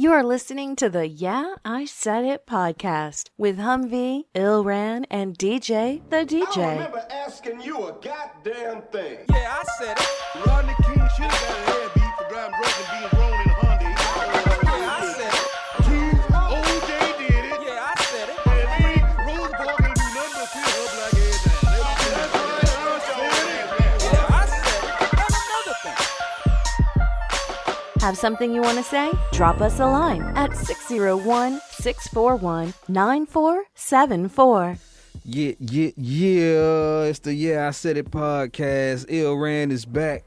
You are listening to the Yeah, I Said It podcast with Humvee, Ilran, and DJ the DJ. I remember asking you a goddamn thing. Yeah, I said it. Rodney King should have got a head beat for driving drunk and being grown in a Hyundai. Yeah, I said it. OJ did it. Yeah, I said it. And Rick Rosa Parks ain't do nothing but sit up like everything. Yeah, I said it. And another thing. Have something you want to say? Drop us a line at 601-641-9474. Yeah. It's the Yeah, I Said It podcast. Ilran is back.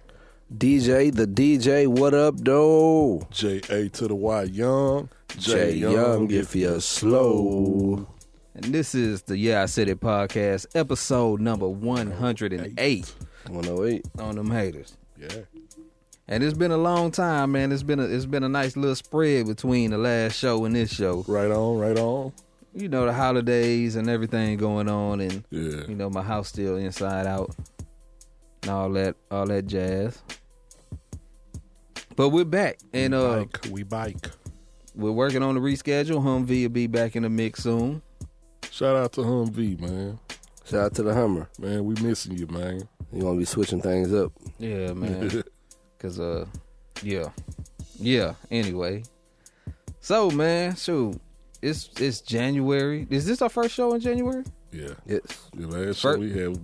DJ the DJ, what up, though? J.A. to the Y Young. J Young, if you're slow. And this is the Yeah, I Said It podcast, episode number 108 108. on them haters. Yeah. And it's been a long time, man. It's been a nice little spread between the last show and this show. Right on. You know, the holidays and everything going on, and Yeah. you know, my house still inside out and all that jazz. But we're back, and We bike. we're working on the reschedule. Humvee will be back in the mix soon. Shout out to Humvee, man. Shout out to the Hummer. Man, we missing you, man. You want to be switching things up. Yeah, man. Cause yeah. Anyway, so man, shoot, it's January. Is this our first show in January? Yeah. Yes. The last show we had was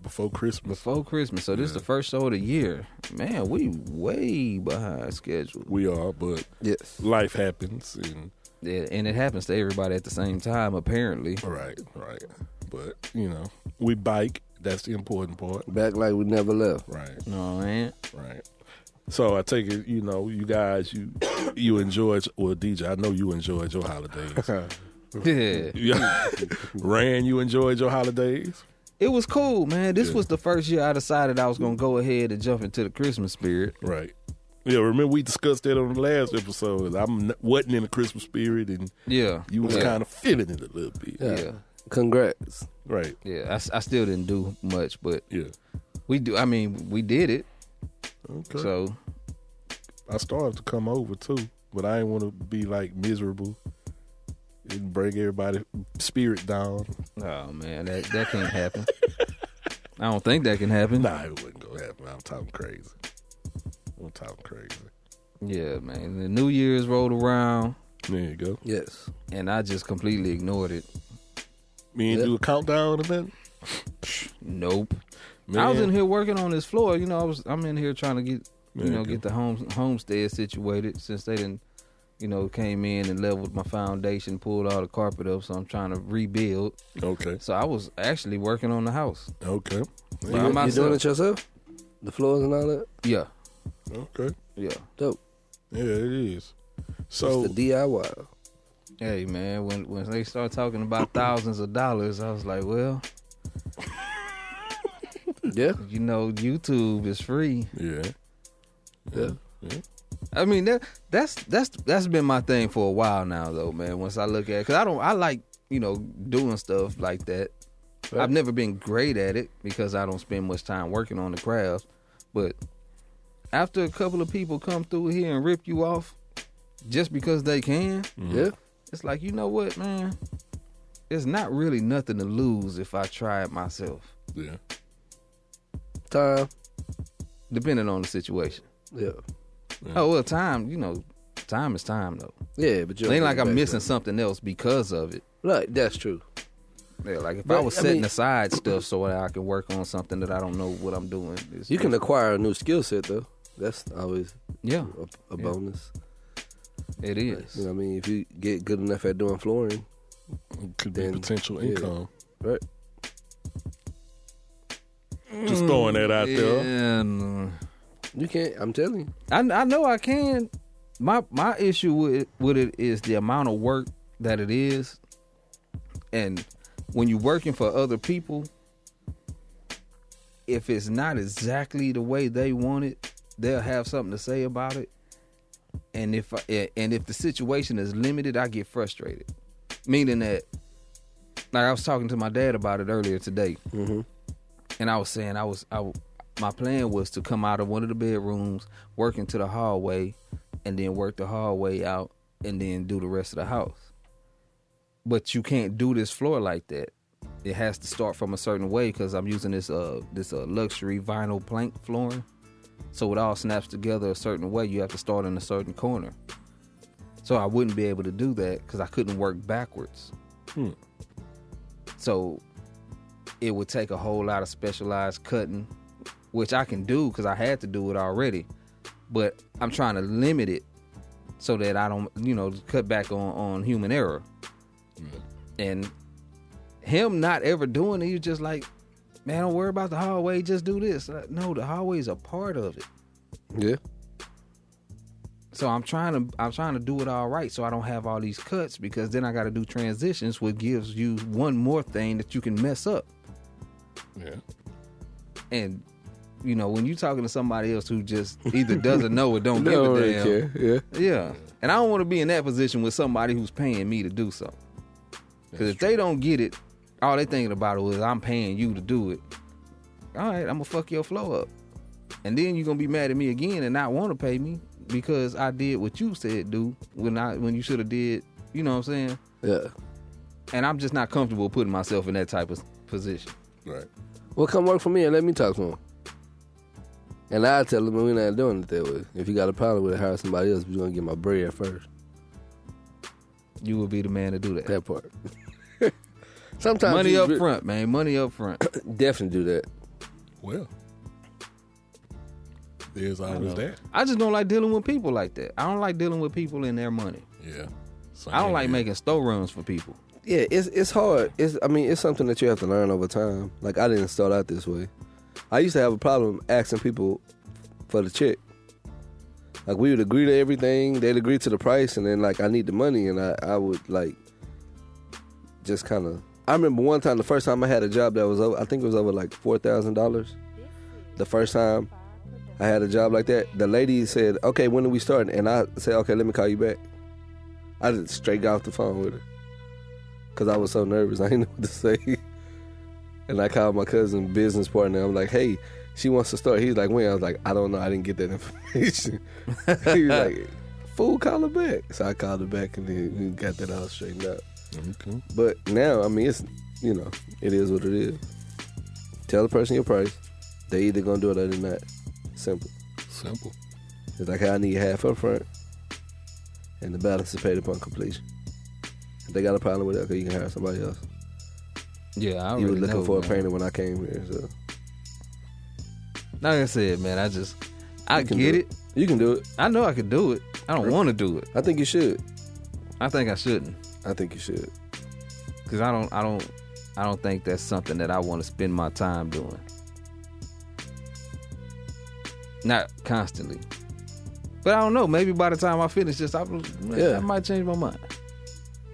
before Christmas. Before Christmas. So this is the first show of the year. Man, we way behind schedule. We are, but Yes. life happens, and Yeah, and it happens to everybody at the same time, apparently. right. But you know, we bike. That's the important part. Back like we never left. Right. No, man. Right. So I take it, you know, you guys, you enjoyed, well, DJ, I know you enjoyed your holidays. Yeah. Rand, you enjoyed your holidays? It was cool, man. This Yeah. was the first year I decided I was going to go ahead and jump into the Christmas spirit. Right. Yeah, remember we discussed that on the last episode. Wasn't in the Christmas spirit, and Yeah. you was yeah. kind of feeling it a little bit. Yeah. Congrats. Right. Yeah. I still didn't do much, but Yeah. we did it. Okay. So, I started to come over, too, but I didn't want to be, like, miserable and bring everybody's spirit down. oh, man, that can't happen. I don't think that can happen. Nah, it wasn't going to happen. I'm talking crazy. Yeah, man. The New Year's rolled around, There you go. Yes. and I just completely ignored it. Me and Yeah. do a countdown or nothing? Nope. Man. I was in here working on this floor. You know, I'm in here trying to get, Yeah, get the homestead situated since they didn't, came in and leveled my foundation, pulled all the carpet up. So I'm trying to rebuild. Okay. So I was actually working on the house. Okay. By You doing myself. it yourself? The floors and all that? Yeah. Okay. Yeah. Dope. Yeah, it is. So It's the DIY. Hey, man, when they start talking about thousands of dollars, I was like, well, Yeah. YouTube is free. yeah. I mean, that's been my thing for a while now, though, man. Once I look at it, because I like, doing stuff like that. Right. I've never been great at it because I don't spend much time working on the craft. But after a couple of people come through here and rip you off just because they can, Yeah. it's like, you know what, man? There's not really nothing to lose if I try it myself, Yeah. Time. depending on the situation. Yeah. Oh, well, time is time, though. Yeah, but It ain't like I'm missing something else because of it. Right, that's true. Yeah, like if But, I was I setting mean- aside stuff so that I can work on something that I don't know what I'm doing. You can acquire a new skill set, though. That's always Yeah, a bonus. it is. You know what I mean? If you get good enough at doing flooring, Could be Then, potential yeah. income. right? Just throwing that out there. And You can't. I'm telling you. I know I can. My issue with it is the amount of work that it is, and when you're working for other people, if it's not exactly the way they want it, they'll have something to say about it. And if the situation is limited, I get frustrated. Meaning that, like I was talking to my dad about it earlier today, and I was saying my plan was to come out of one of the bedrooms, work into the hallway, and then work the hallway out and then do the rest of the house. But you can't do this floor like that. It has to start from a certain way because I'm using this luxury vinyl plank flooring. So it all snaps together a certain way. You have to start in a certain corner. So I wouldn't be able to do that because I couldn't work backwards. So it would take a whole lot of specialized cutting, which I can do because I had to do it already. But I'm trying to limit it so that I don't, cut back on human error. And him not ever doing it, he's just like, man, don't worry about the hallway, just do this. No, the hallway is a part of it. Yeah. So I'm trying to do it all right so I don't have all these cuts because then I got to do transitions, which gives you one more thing that you can mess up. Yeah. And when you're talking to somebody else who just either doesn't know or don't give a damn. Care. Yeah. And I don't want to be in that position with somebody who's paying me to do something. Because if they don't get it, all they thinking about it was I'm paying you to do it. All right, I'm going to fuck your flow up. And then you're going to be mad at me again and not want to pay me because I did what you said do when you should have did, you know what I'm saying? Yeah. And I'm just not comfortable putting myself in that type of position. Right. Well, come work for me and let me talk to him. And I tell him we're not doing it that way. If you got a problem with it, hire somebody else. But you're going to get my bread first. You would be the man to do that. That part. Sometimes money up front, man. Money up front. Definitely do that. Well, there's always that. I just don't like dealing with people like that. I don't like dealing with people and their money. Yeah. I don't like making store runs for people. Yeah, it's hard. It's something that you have to learn over time. Like, I didn't start out this way. I used to have a problem asking people for the check. Like, we would agree to everything. They'd agree to the price, and then, like, I need the money, and I would, like, just kind of... I remember one time, the first time I had a job that was over, I think it was over, like, $4,000. The first time I had a job like that, the lady said, okay, when do we start? And I said, okay, let me call you back. I just straight got off the phone with her. Because I was so nervous, I didn't know what to say. And I called my cousin business partner. I'm like, hey, she wants to start. He's like, when? I was like, I don't know. I didn't get that information. He was like, fool, call her back. So I called her back and then we got that all straightened out. Okay. But now, it's, it is what it is. Tell the person your price. They either going to do it or they're not. Simple. It's like, I need half up front and the balance is paid upon completion. If they got a problem with it, okay, you can hire somebody else. Yeah, I You really were looking know, for man. a painter when I came here, so. Like I said, man, I get it. You can do it. I know I could do it. I don't want to do it. I think you should. I think I shouldn't. I think you should. Because I don't think that's something that I want to spend my time doing. Not constantly. But I don't know. Maybe by the time I finish this, I might change my mind.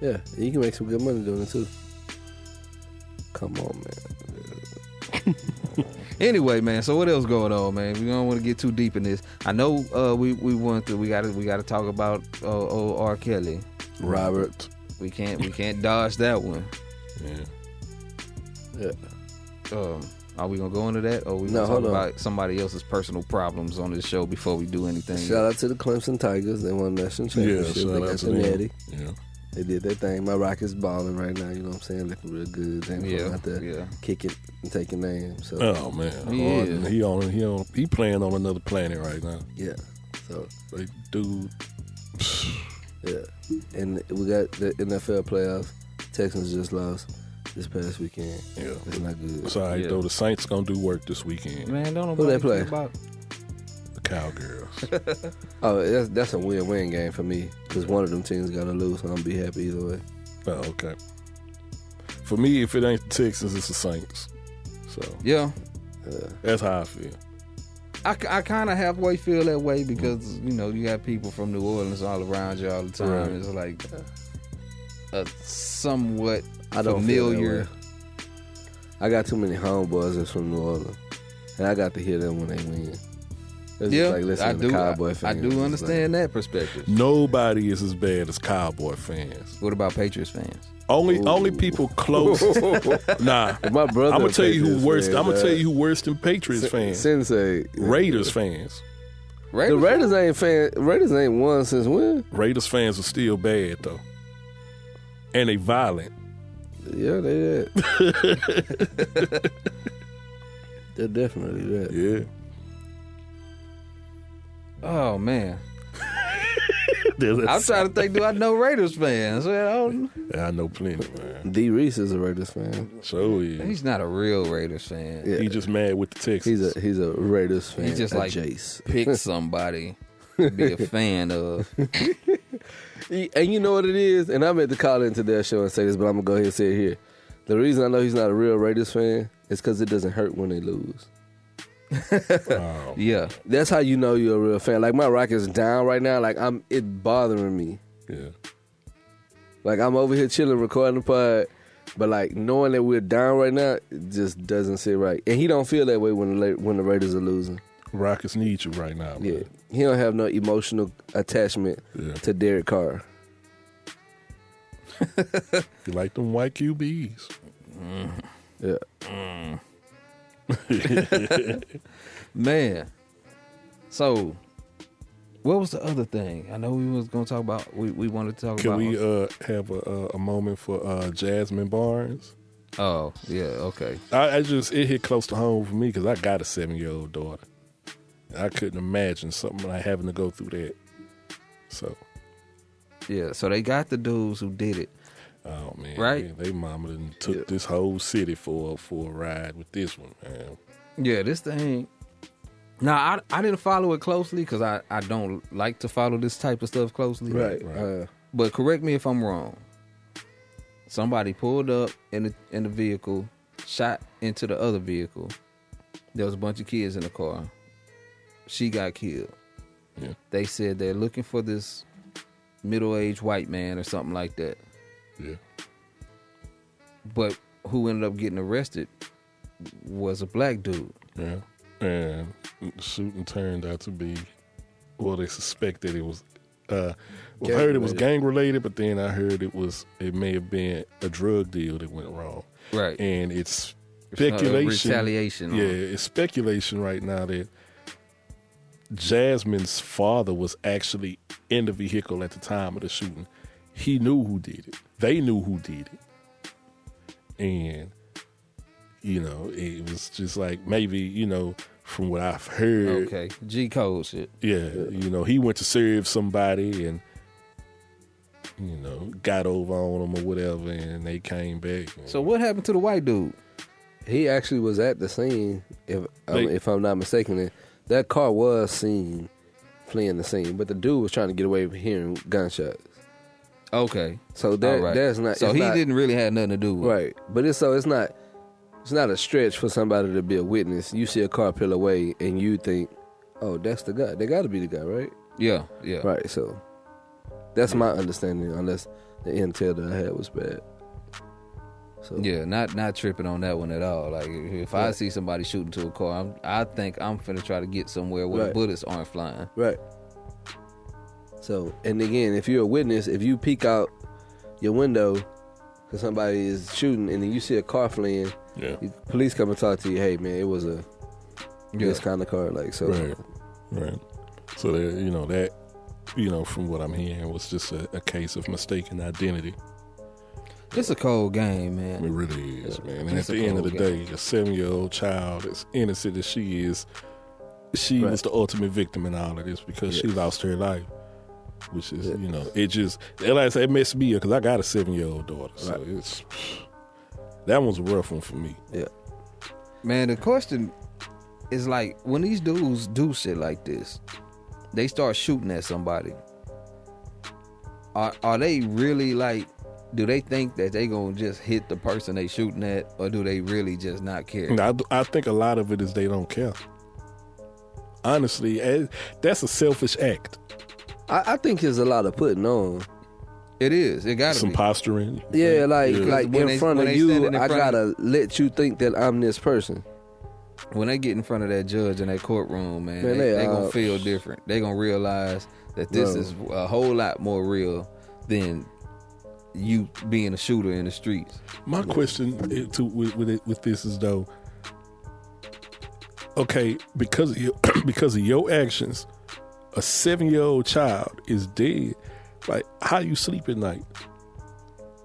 Yeah, you can make some good money doing it too. Come on, man. Anyway, man. So what else going on, man? We don't want to get too deep in this. I know we got to talk about old R. Kelly. Robert. We can't dodge that one. Yeah. Are we gonna go into that, or we gonna talk about somebody else's personal problems on this show before we do anything? Shout out to the Clemson Tigers. They won the national championship. Yeah, they got the natty. Yeah. They did their thing. My Rockets balling right now. You know what I'm saying? Looking real good. They out there kicking and taking names. So. Oh man, he playing on another planet right now. Yeah. So like, dude. Yeah. And we got the NFL playoffs. Texans just lost this past weekend. Yeah. It's not good. It's all right, though. The Saints going to do work this weekend. Man, don't know who they play. The Cowgirls. Oh, that's a win-win game for me because one of them teams got to lose, so I'm going to be happy either way. Oh, okay. For me, if it ain't the Texans, it's the Saints. So yeah. That's how I feel. I kind of halfway feel that way because, you got people from New Orleans all around you all the time. Right. It's like a somewhat familiar. I got too many homeboys that's from New Orleans, and I got to hear them when they win. It's yeah, like listening to Cowboy fans. I do understand that perspective. Nobody is as bad as Cowboy fans. What about Patriots fans? Only people close. Nah, my brother. I'm gonna tell you who worse. I'm gonna tell you who worse than Patriots fans. Sensei. Raiders fans. The Raiders ain't won since when? Raiders fans are still bad though, and they violent. Yeah, they did. They're definitely that. Yeah. Oh man. I'm trying to think. Do I know Raiders fans? Well, I know plenty, man. D. Reese is a Raiders fan. So yeah. he's not a real Raiders fan. Yeah. He just mad with the Texans. He's a Raiders fan. He just a like Jace. pick somebody to be a fan of. And you know what it is? And I meant to call into their show and say this, but I'm going to go ahead and say it here. The reason I know he's not a real Raiders fan is because it doesn't hurt when they lose. Yeah. That's how you know you're a real fan. Like, my Rockets down right now. Like, it bothering me. Yeah. Like, I'm over here chilling, recording the pod, but, like, knowing that we're down right now, it just doesn't sit right. And he don't feel that way when the Raiders are losing. Rockets need you right now, man. Yeah. He don't have no emotional attachment to Derek Carr. You like them white QBs. Yeah. Man. So, what was the other thing? I know we was going to talk about, we wanted to talk Can about. we have a moment for Jasmine Barnes? Oh, yeah, okay. It hit close to home for me because I got a 7-year-old daughter. I couldn't imagine something like having to go through that. So. Yeah, so they got the dudes who did it. Oh man, right? Yeah, they mama done took this whole city for a ride with this one, man. Yeah, this thing. Now I didn't follow it closely because I don't like to follow this type of stuff closely. Right. But correct me if I'm wrong. Somebody pulled up in the vehicle, shot into the other vehicle. There was a bunch of kids in the car. She got killed. Yeah. They said they're looking for this middle-aged white man or something like that. Yeah. But who ended up getting arrested was a black dude. Yeah. And the shooting turned out to be, well, they suspected it was, I heard it was gang related, but then I heard it may have been a drug deal that went wrong. Right. And it's speculation. Retaliation. Yeah, it's speculation right now that Jasmine's father was actually in the vehicle at the time of the shooting. He knew who did it. They knew who did it. And, it was just like maybe, from what I've heard. Okay. G code shit. Yeah. He went to serve somebody and, got over on them or whatever, and they came back. So what happened to the white dude? He actually was at the scene, if I'm not mistaken. That car was seen fleeing the scene, but the dude was trying to get away from hearing gunshots. Okay. So that's not. So he didn't really have nothing to do with it. Right. But it's not a stretch for somebody to be a witness. You see a car peel away and you think, oh, that's the guy. They got to be the guy, right? Yeah. Right. So that's my understanding, unless the intel that I had was bad. So yeah, not tripping on that one at all. Like if I see somebody shooting to a car, I think I'm finna try to get somewhere where bullets aren't flying. Right. So, and again, if you're a witness, if you peek out your window because somebody is shooting and then you see a car fleeing, police come and talk to you. Hey, man, it was this kind of car. Like so. Right. So that from what I'm hearing was just a case of mistaken identity. It's a cold game, man. It really is, man. And at the end of the day, a 7-year-old child, as innocent as she is, she was the ultimate victim in all of this because she lost her life. Which is, it just, like I said, it messed me up because I got a 7-year-old daughter. So that one's a rough one for me. Yeah. Man, the question is like, when these dudes do shit like this, they start shooting at somebody. Are they really like, do they think that they gonna just hit the person they shooting at, or do they really just not care? I think a lot of it is they don't care. Honestly, that's a selfish act. I think there's a lot of putting on. It is. It gotta some be. Posturing. Yeah, like when in front of you, I gotta let you think that I'm this person. When they get in front of that judge in that courtroom, man, they gonna feel different. They gonna realize that this is a whole lot more real than you being a shooter in the streets. My question with this is though, okay, because of your actions, a 7-year-old child is dead. Like, how you sleep at night?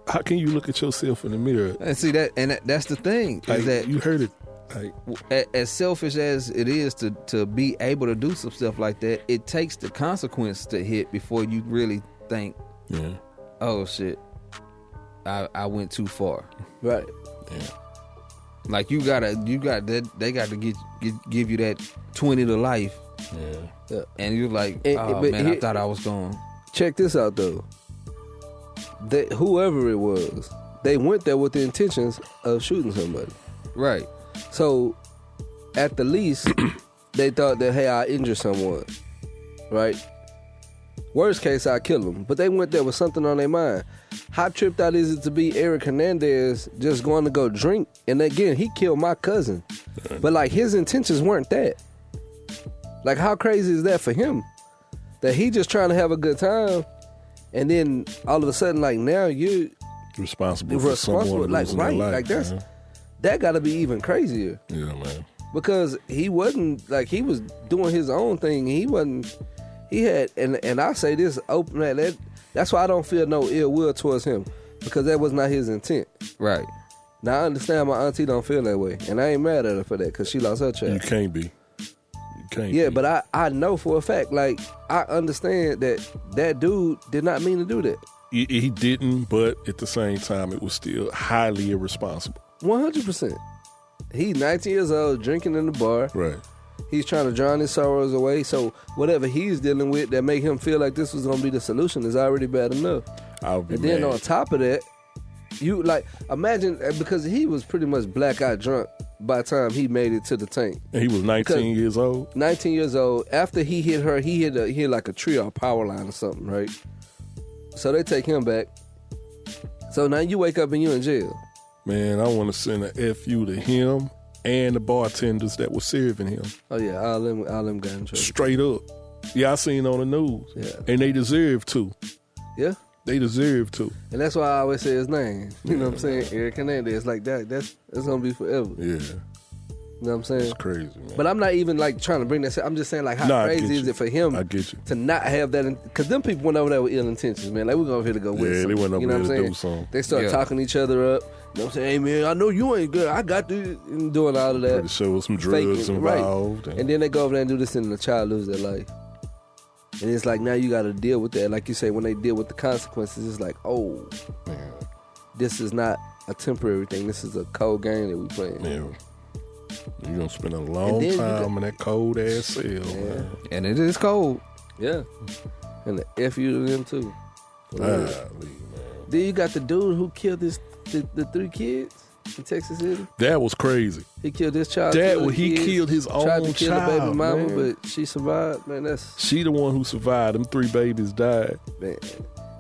How can you look at yourself in the mirror? And see that, and that's the thing, Like, is that you heard it. Like, as selfish as it is to be able to do some stuff like that, it takes the consequence to hit before you really think, yeah, oh shit, I went too far. Right. yeah. Like you got that, they got to give you that 20 to life, Yeah. and you're like, And- oh but man, here- I thought I was gone. Check this out though. Whoever it was, they went there with the intentions of shooting somebody. Right. So, at the least, they thought that, hey, I injure someone, right? Worst case, I kill them. But they went there with something on their mind. How tripped out is it to be Eric Hernandez just going to go drink? And again, he killed my cousin. But like his intentions weren't that. Like how crazy is that for him? That he just trying to have a good time, and then all of a sudden, like now you Responsible for someone like losing their right, life, like that's man. that got to be even crazier. Yeah, man. Because he wasn't like he was doing his own thing. He wasn't. He had, and I say this open that's why I don't feel no ill will towards him, because that was not his intent. Right. Now I understand my auntie don't feel that way, and I ain't mad at her for that because she lost her child. You can't be. You can't. Yeah, be. but I know for a fact, like I understand that dude did not mean to do that. He didn't, but at the same time, it was still highly irresponsible. 100%. He's 19 years old, drinking in the bar. Right. He's trying to drown his sorrows away. So whatever he's dealing with that make him feel like this was gonna be the solution is already bad enough. I'll be And mad. then on top of that, you like imagine, because he was pretty much blackout drunk by the time he made it to the tank. And he was 19 years old. 19 years old. After he hit her, he hit like a tree or power line or something, right? So they take him back. So now you wake up and you in jail. Man, I want to send a FU to him and the bartenders that were serving him. Oh yeah, all them got in trouble. Straight up. Yeah, I seen on the news. Yeah. And they deserve to. Yeah. They deserve to. And that's why I always say his name. You know what I'm saying? Eric Hernandez. Like that's gonna be forever. Yeah. You know what I'm saying? It's crazy, man. But I'm not even like trying to bring that. I'm just saying like how Nah, I crazy get is you. it for him I get you. to not have that? Because them people went over there with ill intentions, man. Like we're going here to go with. Yeah, they something. went over You know there what to I'm do saying? something. They start Yeah. talking each other up. You know what I'm saying? Hey man, I know you ain't good. I got this, and doing all of that. Pretty sure was some drugs Faking, involved. right? And then they go over there and do this, and the child lose their life. And it's like now you got to deal with that. Like you say, when they deal with the consequences, it's like, oh, man. this is not a temporary thing. This is a cold game that we playing. Yeah. You're going to spend a long then you time in that cold ass cell, man. And it is cold. Yeah. And the F you to them too. Golly, man. Then you got the dude who killed the 3 kids in Texas City. That was crazy. He killed his child. He killed his Tried own to kill child, the baby mama, man. but she survived. Man, that's She the one who survived. Them 3 babies died. man.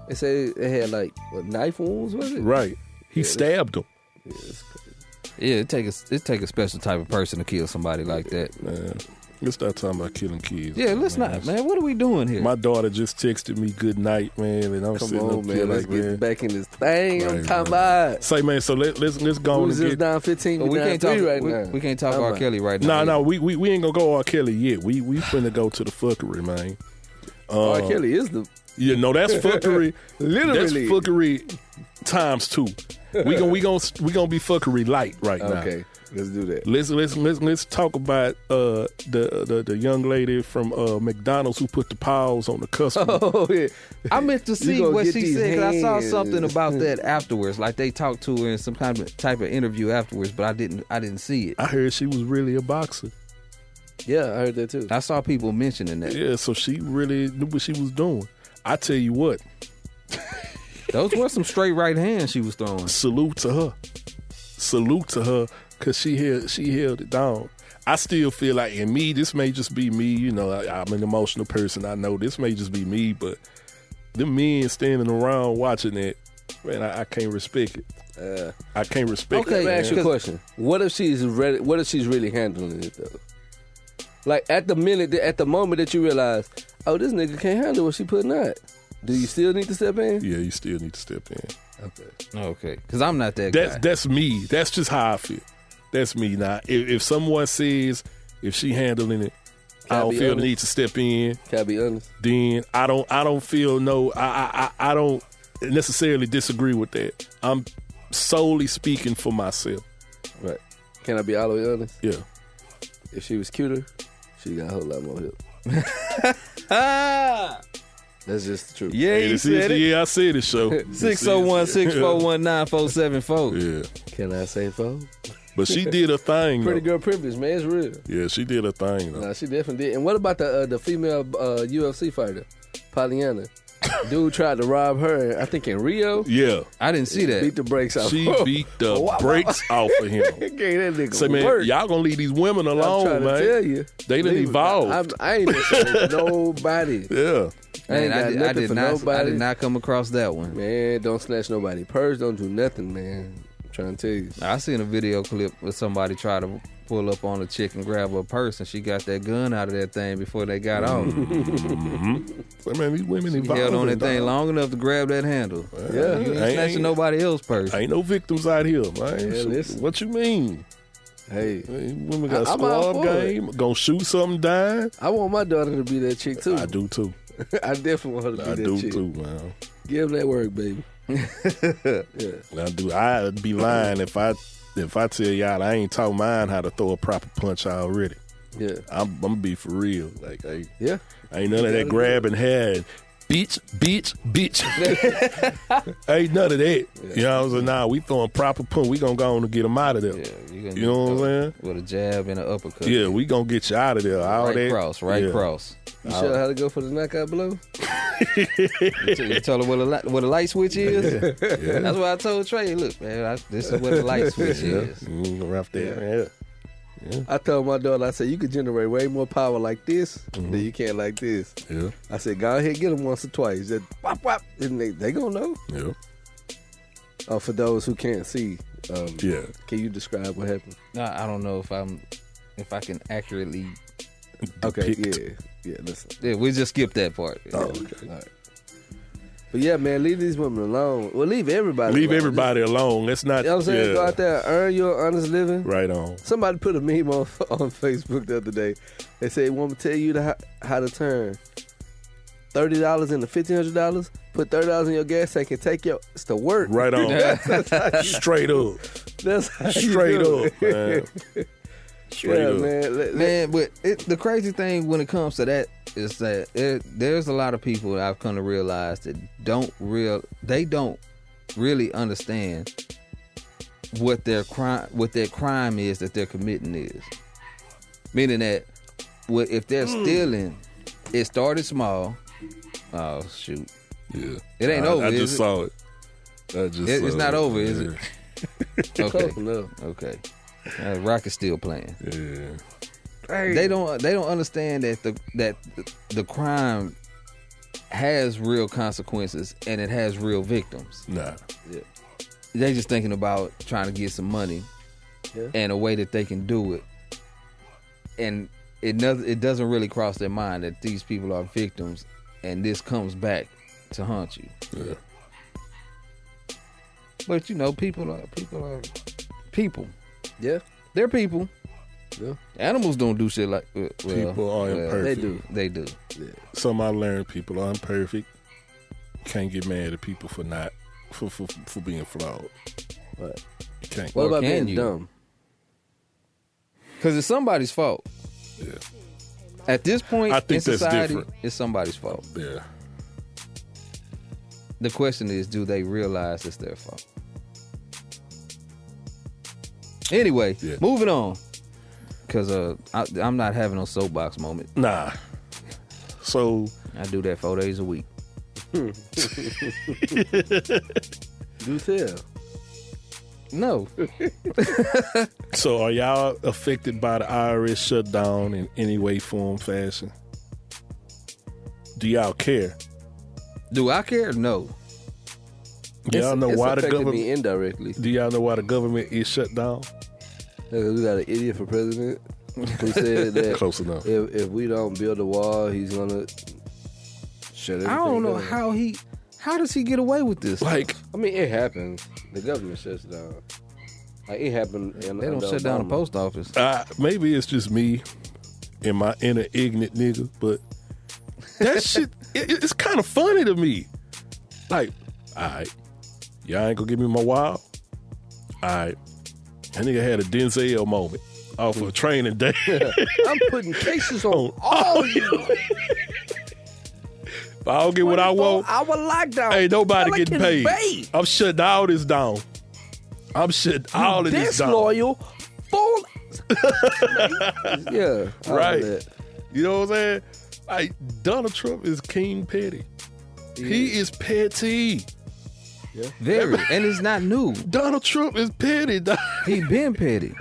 They say they had like knife wounds, was it? Right. He stabbed them. Yeah, it's crazy. Yeah, it take a special type of person to kill somebody like that. Man. Let's start talking about killing kids. Yeah, let's not, man. What are we doing here? My daughter just texted me good night, man, and I'm Come sitting on, up man. here Let's like, get man. back in this thing. I'm Right, talking man. about. Say, man, so let's go on Who's and this get. down 15? we can't talk right we, now. we can't talk Come R. on. Kelly right now. No, we ain't gonna go R. Kelly yet. We finna go to the fuckery, man. R. Kelly is the You know that's fuckery. Literally. That's fuckery times 2. We gonna be fuckery light right now. okay. Let's do that. Let's talk about the young lady from McDonald's who put the paws on the customer. Oh yeah. I meant to see gonna what get she these said, 'cause I saw hands. something about that afterwards. Like they talked to her in some kind of type of interview afterwards, but I didn't see it. I heard she was really a boxer. Yeah, I heard that too. I saw people mentioning that. Yeah, so she really knew what she was doing. I tell you what, Those were some straight right hands she was throwing. salute to her, cause she held it down. I still feel like, in me, this may just be me. You know, I'm an emotional person. I know this may just be me, but them men standing around watching it, man, I can't respect it. I can't respect Okay, it. let me ask you a man. question. What if she's ready? What if she's really handling it though? Like at the moment that you realize, oh, this nigga can't handle what she putting out. Do you still need to step in? Yeah, you still need to step in. Okay, because I'm not that guy. That's me. That's just how I feel. That's me. Now, if someone says if she handling it, I don't be feel the honest? need to step in. Can I be honest? Then I don't feel no. I don't necessarily disagree with that. I'm solely speaking for myself. Right. Can I be all the way honest? Yeah. If she was cuter, she got a whole lot more hips. That's just the truth. Yeah, Hey, he this said is, it. yeah, I said it, show. 601-641-9474. Yeah. Can I say so? But she did her thing. Pretty Though. girl privilege, man. It's real. Yeah, she did her thing. Though. Nah, she definitely did. And what about the female UFC fighter, Pollyanna? Dude tried to rob her, I think in Rio. Yeah. I didn't see that. Beat the brakes off. She beat the brakes off of him. Gave that nigga Say, man, work. y'all gonna leave these women I'm alone, trying man. to tell you. They done Leave- evolved. I ain't messing with nobody. Yeah. I ain't got nothing for nobody. I did not come across that one. Man, don't snatch nobody purse. Don't do nothing, man. I'm trying to tell you. I seen a video clip where somebody tried to pull up on a chick and grab her purse, and she got that gun out of that thing before they got off. So, man, these women She evolved. held on that thing dog. long enough to grab that handle. Yeah. You ain't Ain't- snatching nobody else's purse. Ain't no victims out here, man. Yeah, So listen. what you mean? Hey, Hey, women got I'm all squad for game. Gonna shoot something down. I want my daughter to be that chick too. I do too. I definitely want her to be I that do chick. too, man. Give them that work, baby. Yeah. I do. I'd be lying if I tell y'all I ain't taught mine how to throw a proper punch already. Yeah. I'm gonna be for real. Like, Yeah. ain't none of that grabbing head. Bitch. Ain't none of that. You know what I'm saying? Nah, we throwing proper punch. We gonna go on and get them out of there. Yeah, You know what I'm saying? With a jab and an uppercut. Yeah, we gonna get you out of there. All right that. cross. Yeah. You sure how to go for the knockout blow? You told her what a light switch is? Yeah. That's what I told Trey. Look, man, this is what a light switch is. Rough there. I told my daughter, I said, you could generate way more power like this than you can like this. Yeah. I said, go ahead, get them once or twice. Just whop, whop, and they gonna know. Yeah. For those who can't see, Yeah. can you describe what happened? I don't know if I can accurately. Okay, Depict. yeah, listen. Yeah, we just skip that part. Oh, okay. All right. But yeah, man, leave these women alone. Well, leave everybody Leave alone. everybody alone. Let's not. You know what I'm saying? Yeah. Go out there, earn your honest living. Right on. Somebody put a meme on Facebook the other day. They say, "Want me to tell you how to turn $30 into $1,500? Put $30 in your gas tank and take it's to work." Right on. Straight up. That's how you Straight do up, it. man. Straight Yeah, up. man. Man, but the crazy thing when it comes to that is that there's a lot of people I've come to realize that don't really understand what their crime is that they're committing is. Meaning that if they're stealing, it started small. Oh shoot! Yeah. It ain't over, I is just it? saw it. It's not over, is it? Okay, Close enough. okay. Rock is still playing. Yeah. They don't understand that the crime has real consequences and it has real victims. Nah. They just thinking about trying to get some money and a way that they can do it, and it doesn't really cross their mind that these people are victims and this comes back to haunt you. Yeah. But people are people. Yeah. They're people. Yeah. Animals don't do shit like People are imperfect. They do. Some I learned people are imperfect. Can't get mad at people for not for being flawed. What? You can't. What about can being you? dumb? Because it's somebody's fault. Yeah. At this point I think in that's society, different. it's somebody's fault. Yeah. The question is, do they realize it's their fault? Anyway, Yeah. moving on. Because I'm not having no soapbox moment. Nah. So I do that 4 days a week. Do tell. No. So are y'all affected by the IRS shutdown in any way, form, fashion? Do y'all care? Do I care? No. Do y'all know It's why the affected government? me indirectly. Do y'all know why the government is shut down? Because we got an idiot for president who said that Close enough. if we don't build a wall, he's gonna shut everything I don't know down. how does he get away with this? Like, I mean, it happens. The government shuts down. Like it happened. They don't shut down the post office. maybe it's just me. in my inner ignorant nigga, but that shit, it's kind of funny to me. Like, all right, y'all ain't gonna give me my wild? All right. That nigga had a Denzel moment off of training day. I'm putting cases on all you. If I don't get what I want, Our lockdown. ain't nobody Pelican getting paid. Bay. I'm shutting all this down. I'm shutting all of this down. Disloyal. Full. Yeah. all Right. that. You know what I'm saying? Like, Donald Trump is king petty. He is petty. Very, and it's not new. Donald Trump is petty. He been petty.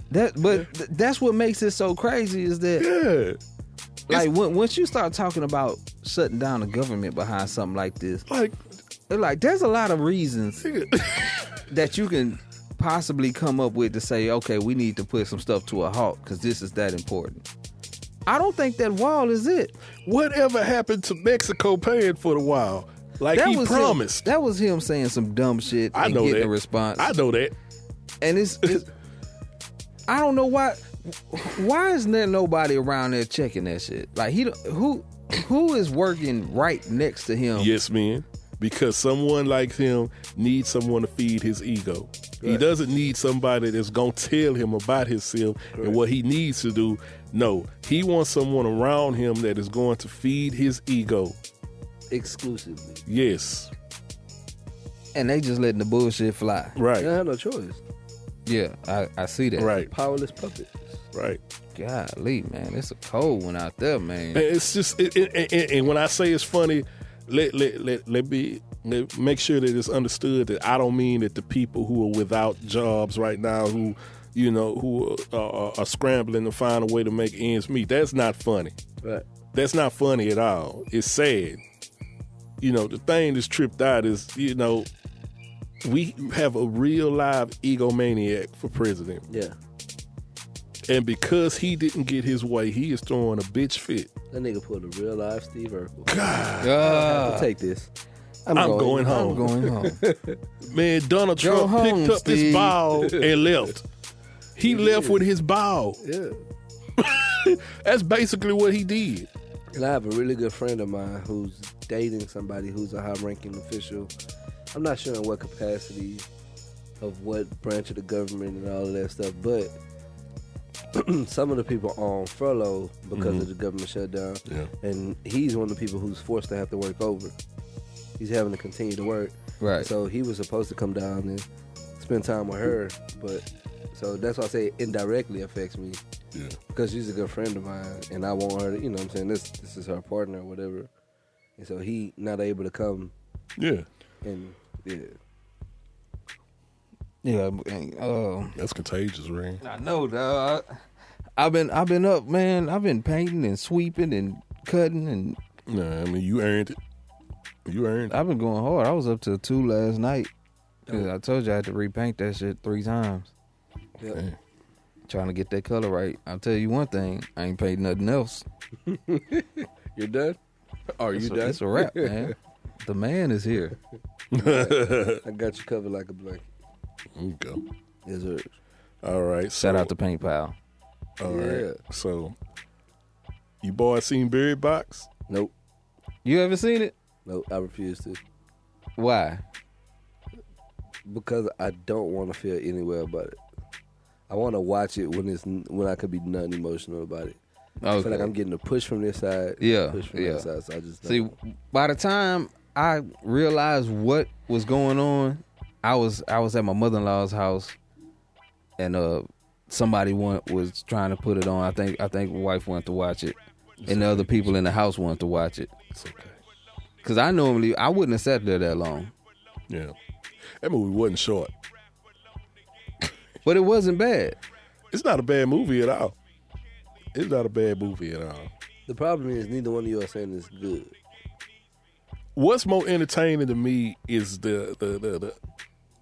That's what makes it so crazy is that Yeah. like once you start talking about shutting down the government behind something like this, Like, there's a lot of reasons nigga. that you can possibly come up with to say, okay, we need to put some stuff to a halt because this is that important. I don't think that wall is it. Whatever happened to Mexico paying for the wall? Like That he was promised. That was him saying some dumb shit I and know getting that. a response. I know that. And it's I don't know why isn't there nobody around there checking that shit? Like who is working right next to him? Yes, man. Because someone like him needs someone to feed his ego. He doesn't need somebody that's going to tell him about himself and what he needs to do. No, he wants someone around him that is going to feed his ego. Exclusively. Yes. And they just letting the bullshit fly. Right. You don't have no choice. Yeah, I see that. Right. Powerless puppets. Right. Golly, man, it's a cold one out there, man. And it's just, and when I say it's funny, let make sure that it's understood that I don't mean that the people who are without jobs right now, who are scrambling to find a way to make ends meet. That's not funny. Right. That's not funny at all. It's sad. The thing that's tripped out is, we have a real live egomaniac for president. Yeah. And because he didn't get his way, he is throwing a bitch fit. That nigga pulled a real live Steve Urkel. God. I'll take this. I'm going home. I'm going home. Man, Donald Go Trump home, picked up Steve. his ball and left. He left with his ball. Yeah. That's basically what he did. And I have a really good friend of mine who's dating somebody who's a high-ranking official. I'm not sure in what capacity of what branch of the government and all of that stuff, but some of the people are on furlough because of the government shutdown. Yeah. And he's one of the people who's forced to have to work over. He's having to continue to work. Right. So he was supposed to come down and spend time with her, but so that's why I say it indirectly affects me. Yeah. Because she's a good friend of mine, and I want her to, what I'm saying, this is her partner or whatever. And so he not able to come. Yeah. And yeah. Yeah, That's contagious, Ray. I know, dog. I've been up, man. I've been painting and sweeping and cutting, and Nah, I mean, you earned it. You earned it. I've been going hard. I was up till 2 last night. 'Cause I told you I had to repaint that shit 3 times. Yeah. Damn. Trying to get that color right. I'll tell you one thing, I ain't paid nothing else. You're done? Are you done? It's a wrap, man. The man is here. I got you covered like a blanket. There you go. Yes, sir. All right. So, Shout out to Paint Pal. all right. Yeah. So, you boys seen Bird Box? Nope. You ever seen it? Nope. I refuse to. Why? Because I don't want to feel any way about it. I want to watch it when I could be nothing emotional about it. I feel like I'm getting a push from this side. Yeah, Push from yeah. that side. So I just See, by the time I realized what was going on, I was at my mother-in-law's house, and somebody was trying to put it on. I think my wife wanted to watch it, and the other people in the house wanted to watch it. It's okay. Cause I wouldn't have sat there that long, Yeah. That movie wasn't short. but it wasn't bad. It's not a bad movie at all. It's not a bad movie at all. The problem is neither one of you are saying it's good. What's more entertaining to me is the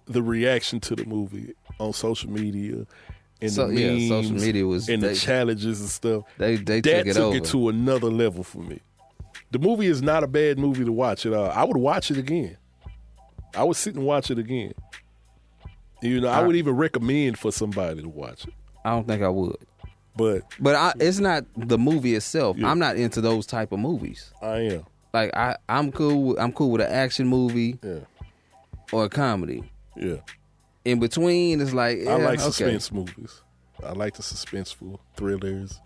reaction to the movie on social media and the memes social media was and the challenges and stuff. They that took it over. it to another level for me. The movie is not a bad movie to watch at all. I would watch it again. I would sit and watch it again. I would even recommend for somebody to watch it. I don't think I would. But it's not the movie itself. Yeah. I'm not into those type of movies. I am. Like I'm cool with an action movie Yeah. or a comedy. Yeah. In between, it's like I like okay. suspense movies. I like the suspenseful thrillers.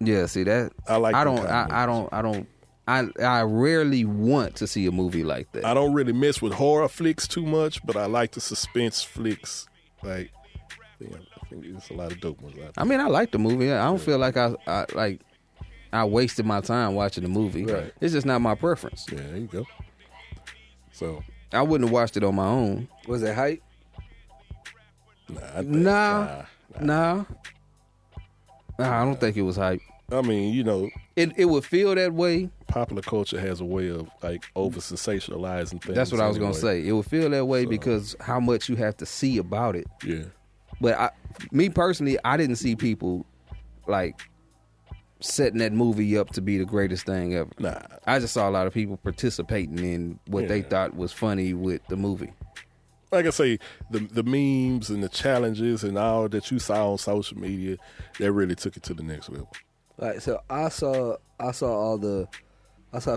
Yeah, see that. I like. I them don't. kind of I movies. don't. I rarely want to see a movie like that. I don't really mess with horror flicks too much, but I like the suspense flicks. Like, yeah, I think there's a lot of dope ones out there. I mean, I like the movie. I don't feel like I wasted my time watching the movie. Right. It's just not my preference. Yeah, there you go. So, I wouldn't have watched it on my own. Was it hype? nah. Nah, I don't think it was hype. I mean, you know, It would feel that way. popular culture has a way of like over sensationalizing things. That's what I was gonna anyway. say. It would feel that way So- because how much you have to see about it. Yeah. But me personally, I didn't see people like setting that movie up to be the greatest thing ever. Nah. I just saw a lot of people participating in what they Yeah. thought was funny with the movie. Like I say, the memes and the challenges and all that you saw on social media, that really took it to the next level. Like, so I saw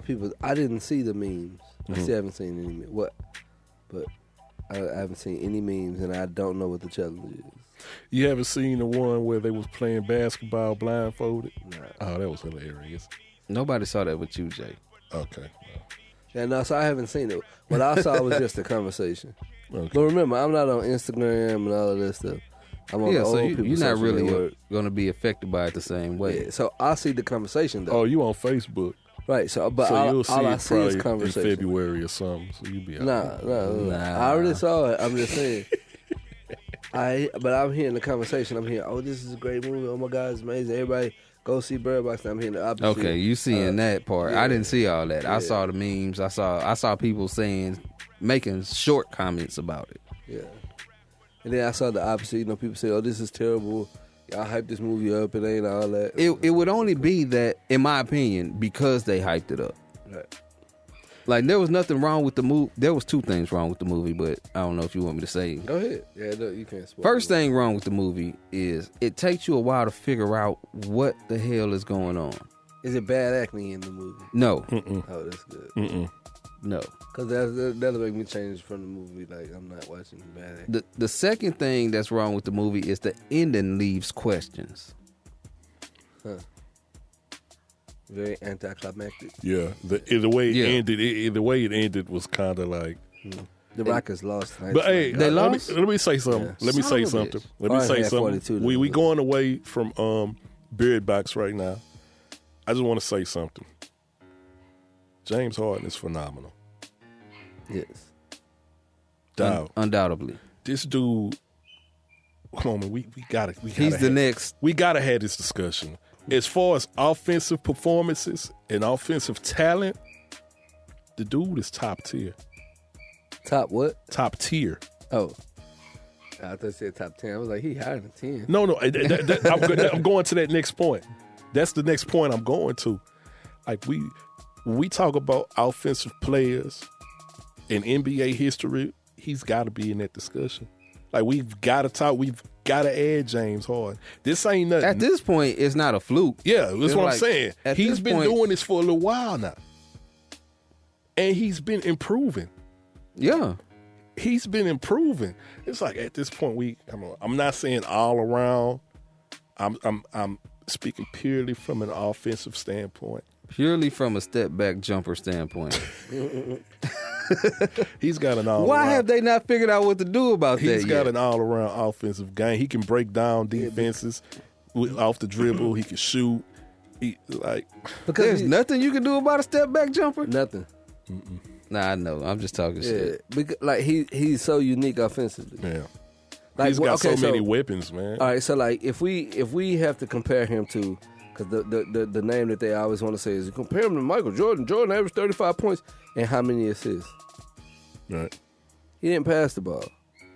people. I didn't see the memes. I still haven't seen any memes. But I haven't seen any memes, and I don't know what the challenge is. You haven't seen the one where they was playing basketball blindfolded? Nah. Oh, that was hilarious. Nobody saw that with you, Jay. Okay. Yeah, no, so I haven't seen it. What I saw was just a conversation. Okay. But remember, I'm not on Instagram and all of that stuff. I'm on the Yeah, so old people you're not social really network. going to be affected by it the same way. Yeah, so I see the conversation though. Oh, you on Facebook? Right. So, but So you'll see all I it see is probably in conversation. February or something. So you'll be out. Nah. I already saw it. I'm just saying. But I'm hearing the conversation. I'm hearing, oh, this is a great movie. Oh my God, it's amazing. Everybody go see Bird Box. I'm hearing the opposite. Okay, you seeing that part. yeah. I didn't see all that. I Yeah. saw the memes. I saw people making short comments about it. Yeah. And then I saw the opposite. You know, people say, oh, this is terrible. Y'all hype this movie up. It ain't all that. It would only be that, in my opinion, because they hyped it up. Right. Like, there was nothing wrong with the movie. There was two things wrong with the movie, but I don't know if you want me to say. Go ahead. Yeah, no, you can't spoil First it. thing wrong with the movie is it takes you a while to figure out what the hell is going on. Is it bad acting in the movie? No, Oh, that's good. no. Because that'll make me change from the movie. Like, I'm not watching bad acting. The second thing that's wrong with the movie is the ending leaves questions. Very anticlimactic. Yeah. The way it Yeah. ended, the way it ended was kind of like. The Rockets lost. But hey, They let lost? me say something. Yeah. Let me Son say of a something. bitch. Let me Ours say had 42 something. though. We going away from Beard Box right now. I just want to say something. James Harden is phenomenal. Yes. Dog, Undoubtedly. this dude. Come on, man. We got it. He's the next. We gotta have this discussion. As far as offensive performances and offensive talent, the dude is top tier. Top what? Top tier. Oh. I thought you said top 10. I was like, he higher than 10. No. I'm going to that next point. That's the next point I'm going to. Like we talk about offensive players in NBA history, he's got to be in that discussion. Like we've got to add James Harden. This ain't nothing. At this point, it's not a fluke. Yeah, that's It's what like, I'm saying. at He's this been point- doing this for a little while now. And he's been improving. Yeah. He's been improving. It's like at this point I'm not saying all around. I'm speaking purely from an offensive standpoint. Purely from a step back jumper standpoint. He's got an all Why around. have they not figured out what to do about that He's got yet? an all around offensive game. He can break down defenses off the dribble. He can shoot. Because There's nothing you can do about a step back jumper? nothing. Nah, I know. I'm just talking Yeah. shit. Because, like, he's so unique offensively. Yeah. Like, He's got okay, so many weapons, man. All right, so like if we have to compare him to, because the name that they always want to say is you compare him to Michael Jordan. Jordan averaged 35 points and how many assists? Right. He didn't pass the ball.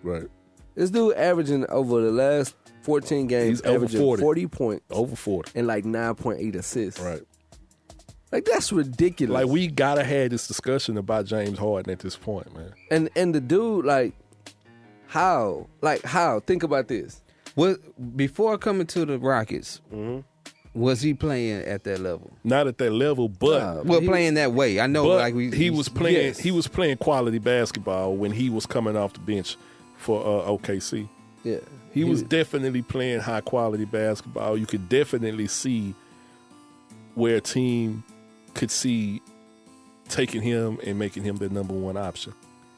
Right. This dude averaging over the last 14 games, He's over averaging 40. points Over 40. and like 9.8 assists. Right. Like that's ridiculous. Like we gotta have this discussion about James Harden at this point, man. and the dude like how think about this. Before coming to the Rockets, was he playing at that level? Not at that level, but Playing that way. I know, but like he was playing. yes. He was playing quality basketball when he was coming off the bench for OKC. Yeah. He was definitely playing high quality basketball. You could definitely see where a team could see taking him and making him their number one option.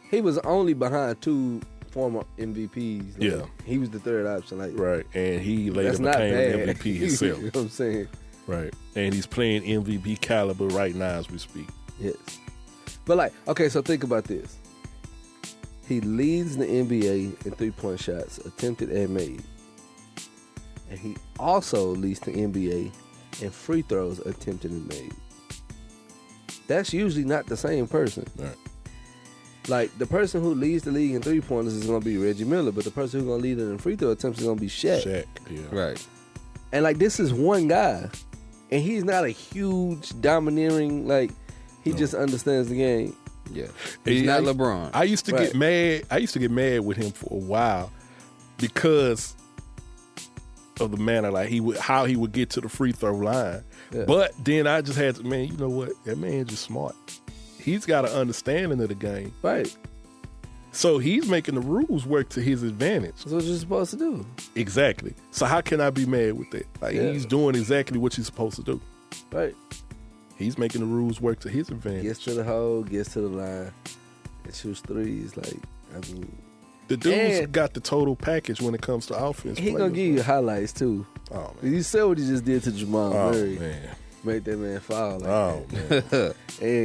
He was only behind 2 former MVPs. Like, Yeah. He was the third option. Like, Right. And he later that's not became bad. an MVP himself. You know what I'm saying? Right. And he's playing MVP caliber right now as we speak. Yes. But like, okay, so think about this. He leads the NBA in 3-point shots, attempted and made. And he also leads the NBA in free throws, attempted and made. That's usually not the same person. Right. Like, the person who leads the league in 3-pointers is going to be Reggie Miller, but the person who's going to lead it in free throw attempts is going to be Shaq. Yeah. Right. And, like, this is one guy. And he's not a huge, domineering, like, he just understands the game. Yeah. He's not LeBron. I used to Right. get mad. I used to get mad with him for a while because of the manner, like how he would get to the free throw line. Yeah. But then I just had to, man, you know what? That man's just smart. He's got an understanding of the game. Right. So he's making the rules work to his advantage. That's what you're supposed to do. Exactly. So how can I be mad with that? Like, Yeah. he's doing exactly what he's supposed to do. Right. He's making the rules work to his advantage. Gets to the hole, gets to the line, and shoots threes. Like, I mean, The dude's And- got the total package when it comes to offense. he gonna give you highlights too. Oh, man. You saw what he just did to Jamal Oh, Murray. man. Make that man foul. Like Oh, that. man.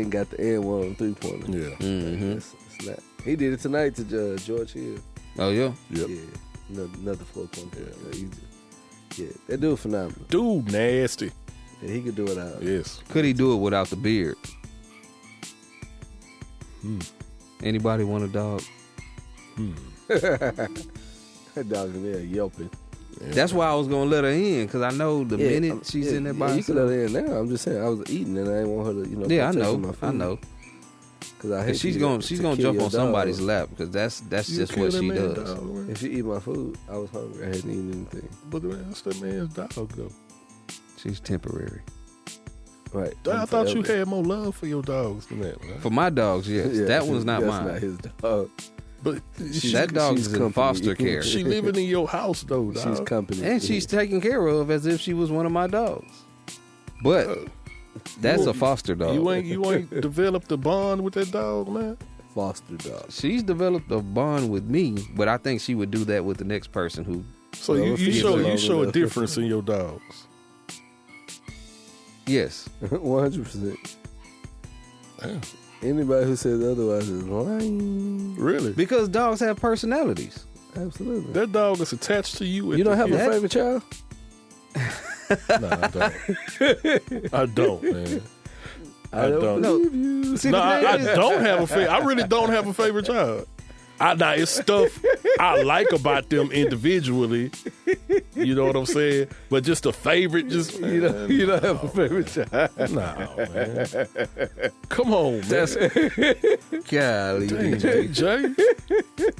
And got the and one on 3-pointer. Yeah. Mm-hmm. It's not. He did it tonight to George Hill. Oh, yeah? Yep. Yeah, another 4-pointer. Yeah, that dude phenomenal. Dude, nasty. Yeah, he could do it out. Yes. Could he do it without the beard? Anybody want a dog? That dog in there yelping. That's why I was going to let her in, because I know the minute she's in there by you can let herself. her in now. I'm just saying, I was eating and I didn't want her to, Yeah, I partake in know. my food. I know. Because I hate She's to- going to to kill jump your on somebody's dog. lap, because that's You just kill what that she man's does. dog, man. If she eat my food, I was hungry. I hadn't eaten anything. But man, that's that man's dog, though. She's temporary. Right. I thought you had more love for your dogs than that, man. For my dogs, yes. Yeah, that one's not that's mine. not his dog. But That dog she's is in company. foster care. she living in your house, though, dog. She's company. And she's taken care of as if she was one of my dogs. But that's a foster dog. You ain't developed a bond with that dog, man. foster dog. She's developed a bond with me, but I think she would do that with the next person who. So Well, you if he's show alone a enough. difference in your dogs. Yes. 100%. Damn. Anybody who says otherwise is lying. Really? Because dogs have personalities. Absolutely. That dog is attached to you. at You don't the have a hip. favorite child? No, I don't. I don't, man. I don't. believe you. See, No, the thing I is- don't have a favorite. I really don't have a favorite child. Now it's stuff I like about them individually. You know what I'm saying? But just a favorite, just You don't have a favorite child. no, man. Come on, man. That's golly. Dang, DJ.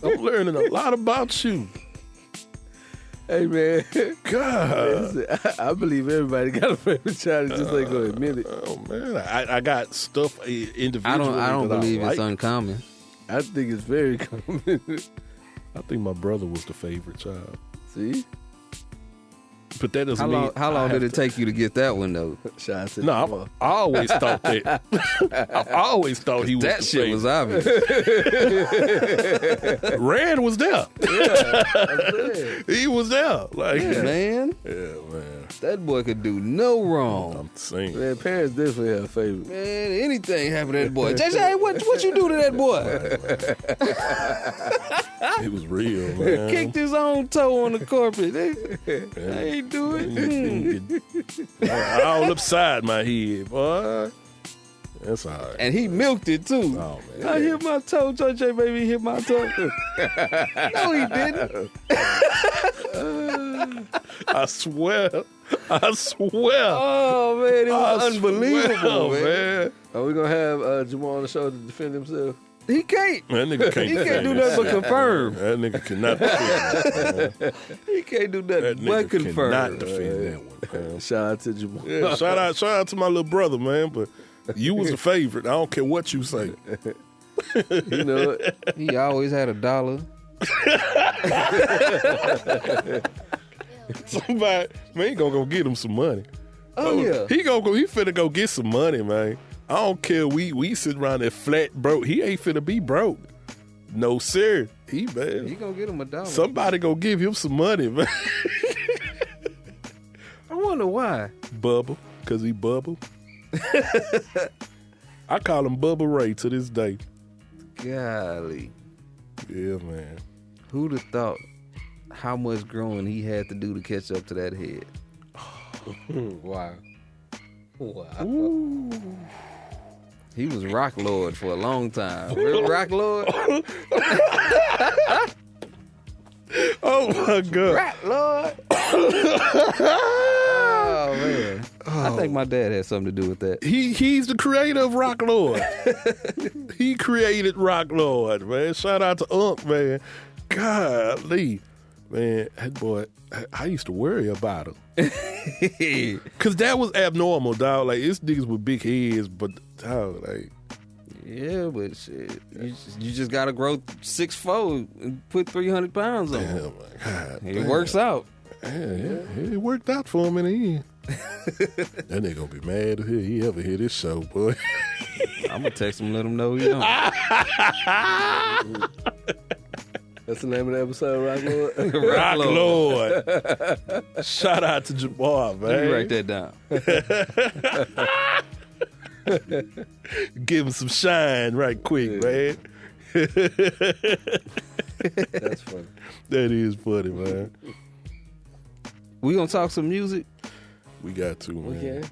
I'm learning a lot about you. Hey, man. God. Listen, I believe everybody got a favorite child. It's just ain't going to admit it. Oh man, I got stuff individually. I don't that believe like. it's uncommon. I think it's very common. I think my brother was the favorite child, See? but that doesn't mean. How long did it take you to get that one though? Shout out to No, Jamal. I always thought that. I always thought he was That the shit was favorite. obvious. Rand was there. I'm saying. He was there. Like, Yeah, man. yeah, man. That boy could do no wrong. I'm saying. Man, parents definitely have a favorite. Man, anything happened to that boy. JJ, what you do to that boy? It was real, man. Kicked his own toe on the carpet. I ain't do it. All upside my head, boy. That's all right. And he milked it too. Oh, man. I hit my toe, JJ baby hit my toe. No, he didn't. I swear. Oh man, it was I unbelievable, swear, man. Are we going to have Jamal on the show to defend himself? He can't. That nigga can't. He can't defend do that nothing but shit. confirm. That nigga cannot defend that. He can't do That nothing but nigga confirm. cannot defend that one. Man. Shout out to Jamal. Yeah, shout out to my little brother, man. But you was a favorite. I don't care what you say. You know what? He always had $1. Somebody, man, he gonna go get him some money. Oh, yeah. He finna go get some money, man. I don't care. We sit around there flat broke. He ain't finna be broke. No, sir. He man. He gonna get him $1. Somebody gonna give him some money, man. I wonder why. Bubble, cause he bubble. I call him Bubba Ray to this day. Golly. Yeah, man. Who'd have thought how much growing he had to do to catch up to that head? Wow. He was Rocklord for a long time. Remember Rocklord? Oh my God. Rocklord. Oh man. I think my dad had something to do with that. He's the creator of Rocklord. He created Rocklord, man. Shout out to Unc, man. Golly. Man, that boy, I used to worry about him. Cause that was abnormal, dog. Like, it's niggas with big heads, but dog, like, Yeah, but shit, you just gotta grow 6'4" and put 300 pounds on. damn, my God, It damn. works out. Yeah, it worked out for him in the end. That nigga gonna be mad if he ever hear this show, boy. I'm gonna text him, let him know he don't. That's the name of the episode, Rocklord. Rocklord. Shout out to Jamal, man. Let me write that down. Give him some shine right quick, man. That's funny. That is funny, man. We gonna talk some music. We got to, man. Okay.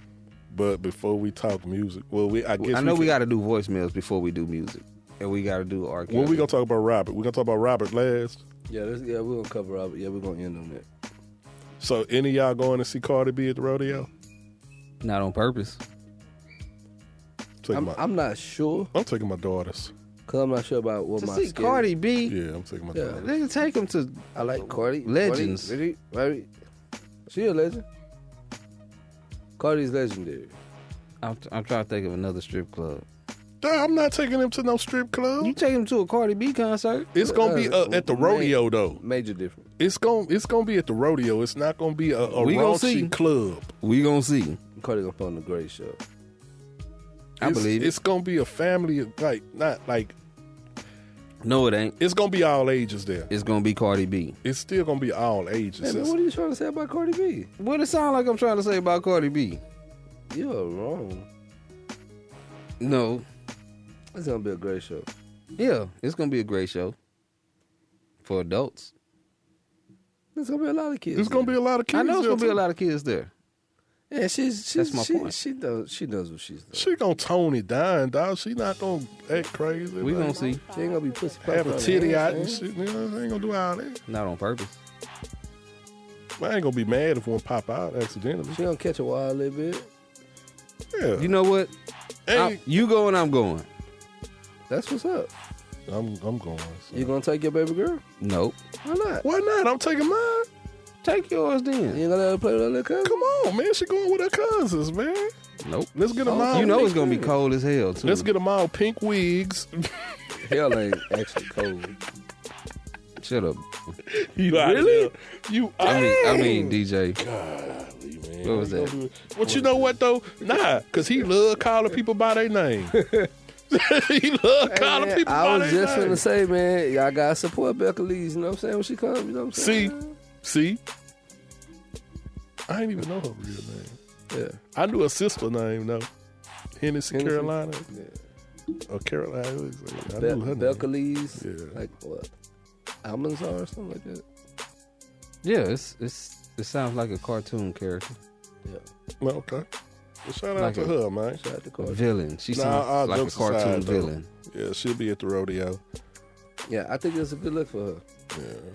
But before we talk music, well, I guess I know we can- got to do voicemails before we do music, and we got to do R. When we gonna talk about Robert? We gonna talk about Robert last. Yeah, we're gonna cover Robert. Yeah, we're gonna end on that. So, any of y'all going to see Cardi B at the rodeo? Not on purpose. I'm not sure, I'm taking my daughters. cause I'm not sure about what To my see schedule- Cardi B, Yeah, I'm taking my Yeah. daughters. they can take him to. I like Cardi. Legends. Cardi. She a legend. Cardi's legendary. I'm trying to think of another strip club. Dog, I'm not taking him to no strip club. You take him to a Cardi B concert? It's gonna be at the rodeo though. Major difference. It's gonna be at the rodeo. It's not gonna be a We gonna see. raunchy club. We gonna see. Cardi gonna put on a great show. I believe it. It's gonna be a family, like not like No, it ain't. it's gonna be all ages there. It's gonna be Cardi B. It's still gonna be all Hey, ages. man, what are you trying to say about Cardi B? What it sound like I'm trying to say about Cardi B? You're wrong. No. It's gonna be a great show. Yeah, it's gonna be a great show for adults. There's gonna be a lot of kids. There's gonna be a lot of kids. I know it's there, gonna be a too. lot of kids there. Yeah, she's That's my point. She knows what she's doing. She gonna tone it down, dog. She not gonna act crazy. We like, gonna see. She ain't gonna be pussy. have a titty out and shit. shit. You know, I ain't gonna do all that. Not on purpose. I ain't gonna be mad if one pop out accidentally. She gonna catch a wild little bit. Yeah, You know what? hey, You going, I'm going. That's what's up. I'm going. So. You gonna take your baby girl? Nope. Why not? Why not? I'm taking mine. Take yours You then. ain't gonna let her play with her little cousin? Come on, man. She going with her cousins, man. Nope. Let's get them all. You know it's gonna be cold as hell too. Let's get them all pink wigs. Hell ain't actually cold. Shut up. You out Really? of there. You I mean, DJ. Golly, man. What was that? But you know what though? Nah, cause he love calling people by their name. He love calling Man, people I by was their just name. finna say, man, y'all gotta support Becca Lee's, you know what I'm saying, when she comes, you know what I'm saying? See? I ain't even know her real name. Yeah. I knew her sister name though. Hennessy, Hennessy? Carolina. Yeah. Or Carolina. I knew her Becca name. Lee's, Yeah. like what? Almanzar or something like that? Yeah, it sounds like a cartoon character. Yeah. Well, okay. Well, shout out Like to a- her, man. Shout out to A Cardi. villain. She Nah, sounds all like a jokes cartoon aside, though. villain. Yeah, she'll be at the rodeo. Yeah, I think it's a good look for her.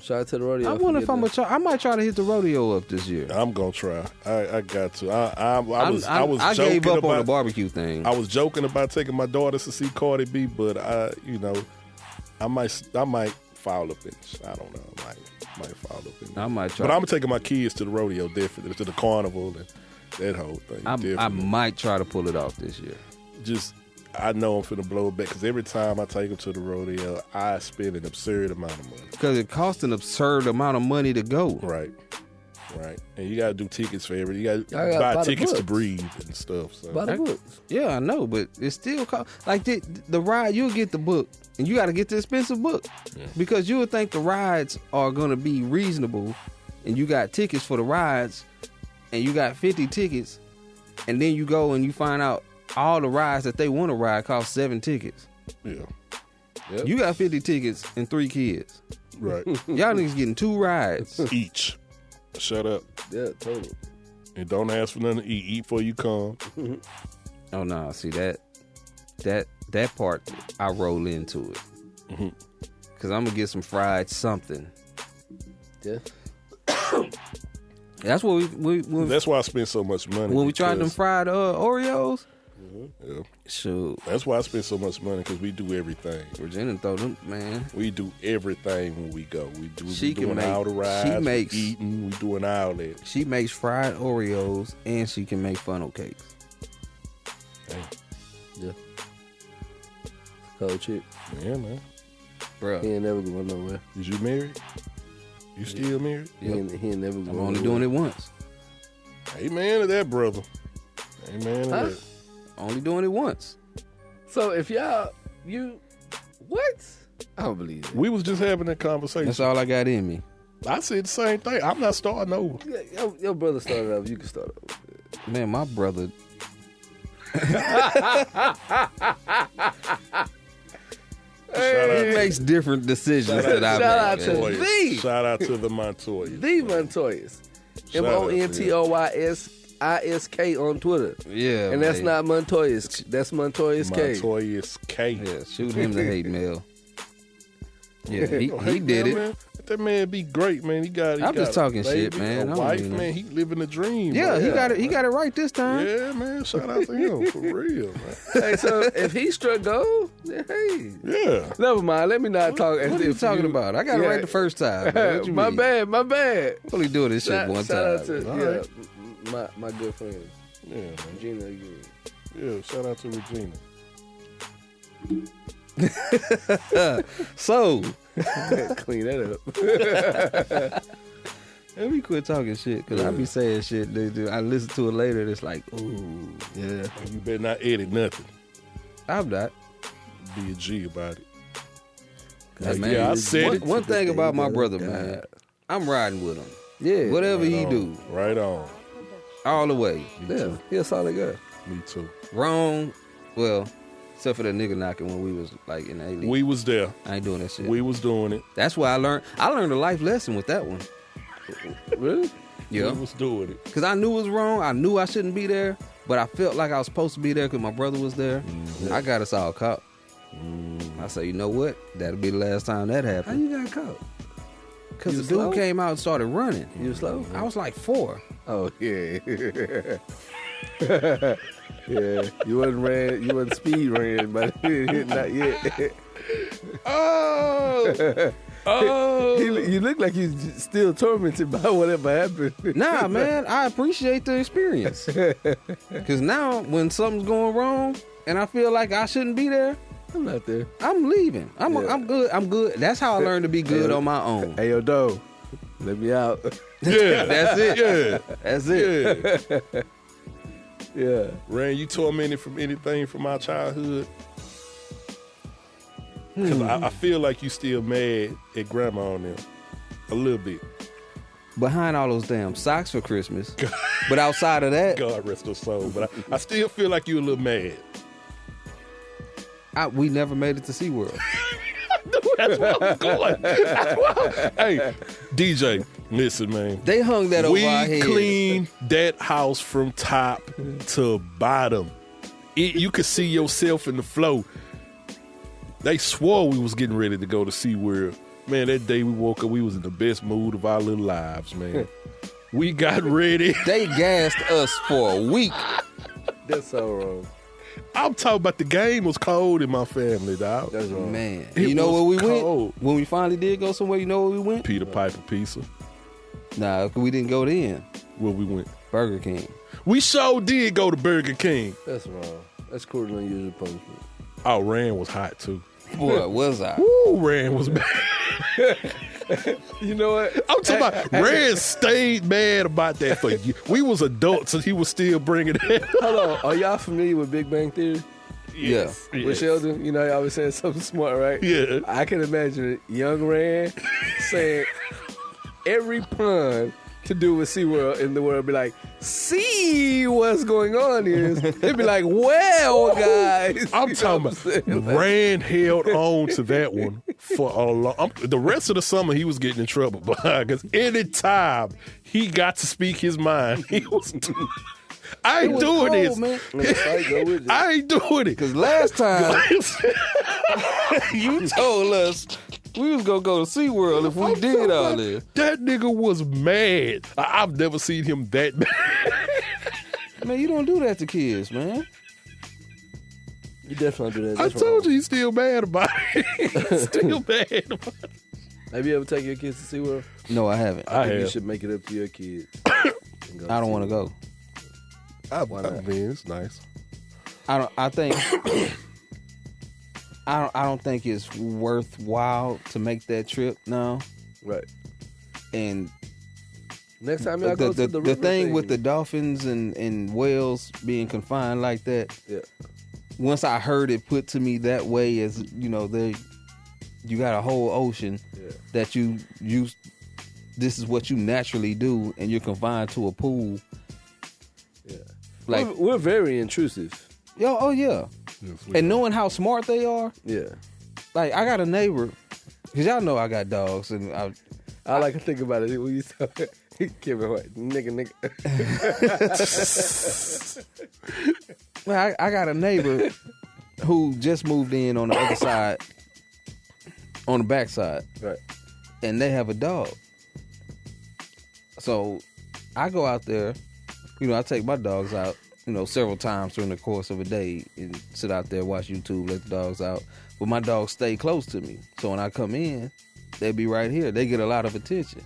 Shout out to the rodeo. I wonder if I might try to hit the rodeo up this year. I'm gonna try. I got to. I was I joking gave up about, on the barbecue thing. I was joking about taking my daughters to see Cardi B, but I might foul up in this. I don't know. I might foul up in this. I might try. But I'm taking my kids to the rodeo, definitely, to the carnival and that whole thing. I might try to pull it off this year. I know I'm finna blow it back because every time I take them to the rodeo, I spend an absurd amount of money. Because it costs an absurd amount of money to go. Right. And you got to do tickets for everything. You got I to gotta buy buy the tickets to books. breathe and stuff. So. By the books. Yeah, I know, but it still costs. Like the ride, you'll get the book, and you got to get the expensive book. Yeah. Because you would think the rides are going to be reasonable, and you got tickets for the rides, and you got 50 tickets, and then you go and you find out all the rides that they want to ride cost 7 tickets. Yeah. Yep. You got 50 tickets and 3 kids. Right. Y'all niggas getting 2 rides. Each. Shut up. Yeah, totally. And don't ask for nothing to eat. Eat before you come. Oh no, see that part I roll into it. Mm-hmm. Cause I'm gonna get some fried something. Yeah. That's what we That's why I spend so much money. when we tried them because- fried Oreos. Yeah. Shoot, That's why I spend so much money because we do everything. Regina throw them, man. We do everything when we go. We She can doing make- all the rides. she makes- we eating. We doing all that. She makes fried Oreos and she can make funnel cakes. Yeah. Cold chick. Yeah, man. Bro, He ain't never going nowhere. Is you married? You still married? He ain't never going I'm only doing it once. Amen to that, brother. Amen to Huh? that. Only doing it once. So if what? I don't believe it. We was just having that conversation. That's all I got in me. I said the same thing. I'm not starting over. Your brother started off. You can start over. Man, my brother. He makes different decisions that I shout out make. to man. Montoyas. thee. Shout out to the Montoyas. The Montoyas. Shout out to MONTOYSISK on Twitter. Yeah, And that's man. not Montoyas. That's Montoyas K. Montoyas K. Yeah, shoot him the hate mail. Yeah, he Hey, did man, it. Man. Let that man be great, man. He got. I'm just got a talking shit, baby, man. I A don't wife, mean that. man. He living the dream. Yeah, man. he got it. He got it right this time. Yeah, man. Shout out to him for real, man. Hey, so if he struck gold, then hey. Yeah. Never mind. Let me not talk. What are you talking about? I got it right the first time. Man. What you my mean? bad. My bad. Only doing this shit Shout one out time. to All right. my good friend Yeah, man. Gina again. Yeah. Shout out to Regina. So, Clean that up. let me quit talking shit because I be saying shit. Dude, I listen to it later and it's like, ooh, Yeah. You better not edit nothing. I'm not. Be a G about it. Hey, Like, man, yeah, I said it. one thing about my brother, God. man, I'm riding with him. Yeah. Whatever he on. do, Right on. all the way. Yeah. He a solid guy. Me too. Wrong. Well, except for that nigga knocking when we was like in the A-League. We was there. I ain't doing that shit. We was doing it. That's why I learned a life lesson with that one. Really? Yeah. We was doing it. Because I knew it was wrong. I knew I shouldn't be there. But I felt like I was supposed to be there because my brother was there. I got us all caught. I said, you know what? That'll be the last time that How happened. you got caught? Because You the dude slow? came out and started running. You slow? I was like 4. Oh yeah. Yeah. You wasn't speed ran, but not yet. Oh. Oh. You look like you still tormented by whatever happened. Nah, man, I appreciate the experience. Because now when something's going wrong and I feel like I shouldn't be there, I'm not there. I'm leaving. I'm Yeah. I'm good. That's how I learned to be good on my own. Hey yo, Doe, let me out. Yeah. That's it. Yeah. That's it. Yeah. Yeah. Ran, you tormented from anything from our childhood? Because I feel like you still mad at grandma on them. A little bit. Behind all those damn socks for Christmas. But outside of that, God rest her soul. But I still feel like you a little mad. we never made it to SeaWorld. That's where I'm going. That's where hey, DJ, listen, man. They hung that over We our head. cleaned that house from top to bottom. You could see yourself in the flow. They swore we was getting ready to go to SeaWorld. Man, that day we woke up, we was in the best mood of our little lives, man. We got ready. They gassed us for a week. That's so wrong. I'm talking about the game was cold in my family, dog. That's wrong. Man, It you know where we was cold. went? When we finally did go somewhere, you know where we went? Peter Piper Pizza. Nah, we didn't go then. Where we went. Burger King. We sure did go to Burger King. That's wrong. That's cruel and unusual punishment. Oh, Rand was hot too. Boy, was I? Woo, Rand was bad. You know what? I'm talking about Rand stayed mad about that for you. We was adults and he was still bringing it. Hold on. Are y'all familiar with Big Bang Theory? Yeah. With Sheldon? You know, he always saying something smart, right? Yeah. I can imagine young Rand saying every pun to do with SeaWorld in the world be like, see what's going on is. It'd be like, well, guys. I'm talking about Rand held on to that one for a long. The rest of the summer he was getting in trouble because anytime he got to speak his mind, he was. I ain't doing this. Man. I ain't doing it. Because last time you told us we was gonna go to SeaWorld if we did all this. That nigga was mad. I've never seen him that mad. Man, you don't do that to kids, man. You definitely do that. I That's told wrong. you he's still mad about it. He's still mad about it. Have you ever taken your kids to SeaWorld? No, I haven't. I think you have. should make it up to your kids. I don't want to go. Why not? I mean, it's nice. I think I don't think it's worthwhile to make that trip now. Right. And Next time y'all go to the river thing with the dolphins and whales being confined like that. Yeah. Once I heard it put to me that way, as you know, you got a whole ocean that you use. This is what you naturally do, and you're confined to a pool. Yeah. Like We're very intrusive. oh yeah. And knowing how smart they are, Yeah. like I got a neighbor, because y'all know I got dogs, and I like to think about it when you talk. Kevin White, nigga. well, I got a neighbor who just moved in on the other side, on the back side, Right. and they have a dog. So I go out there, I take my dogs out, several times during the course of a day and sit out there, watch YouTube, let the dogs out. But my dogs stay close to me. So when I come in, they be right here. They get a lot of attention.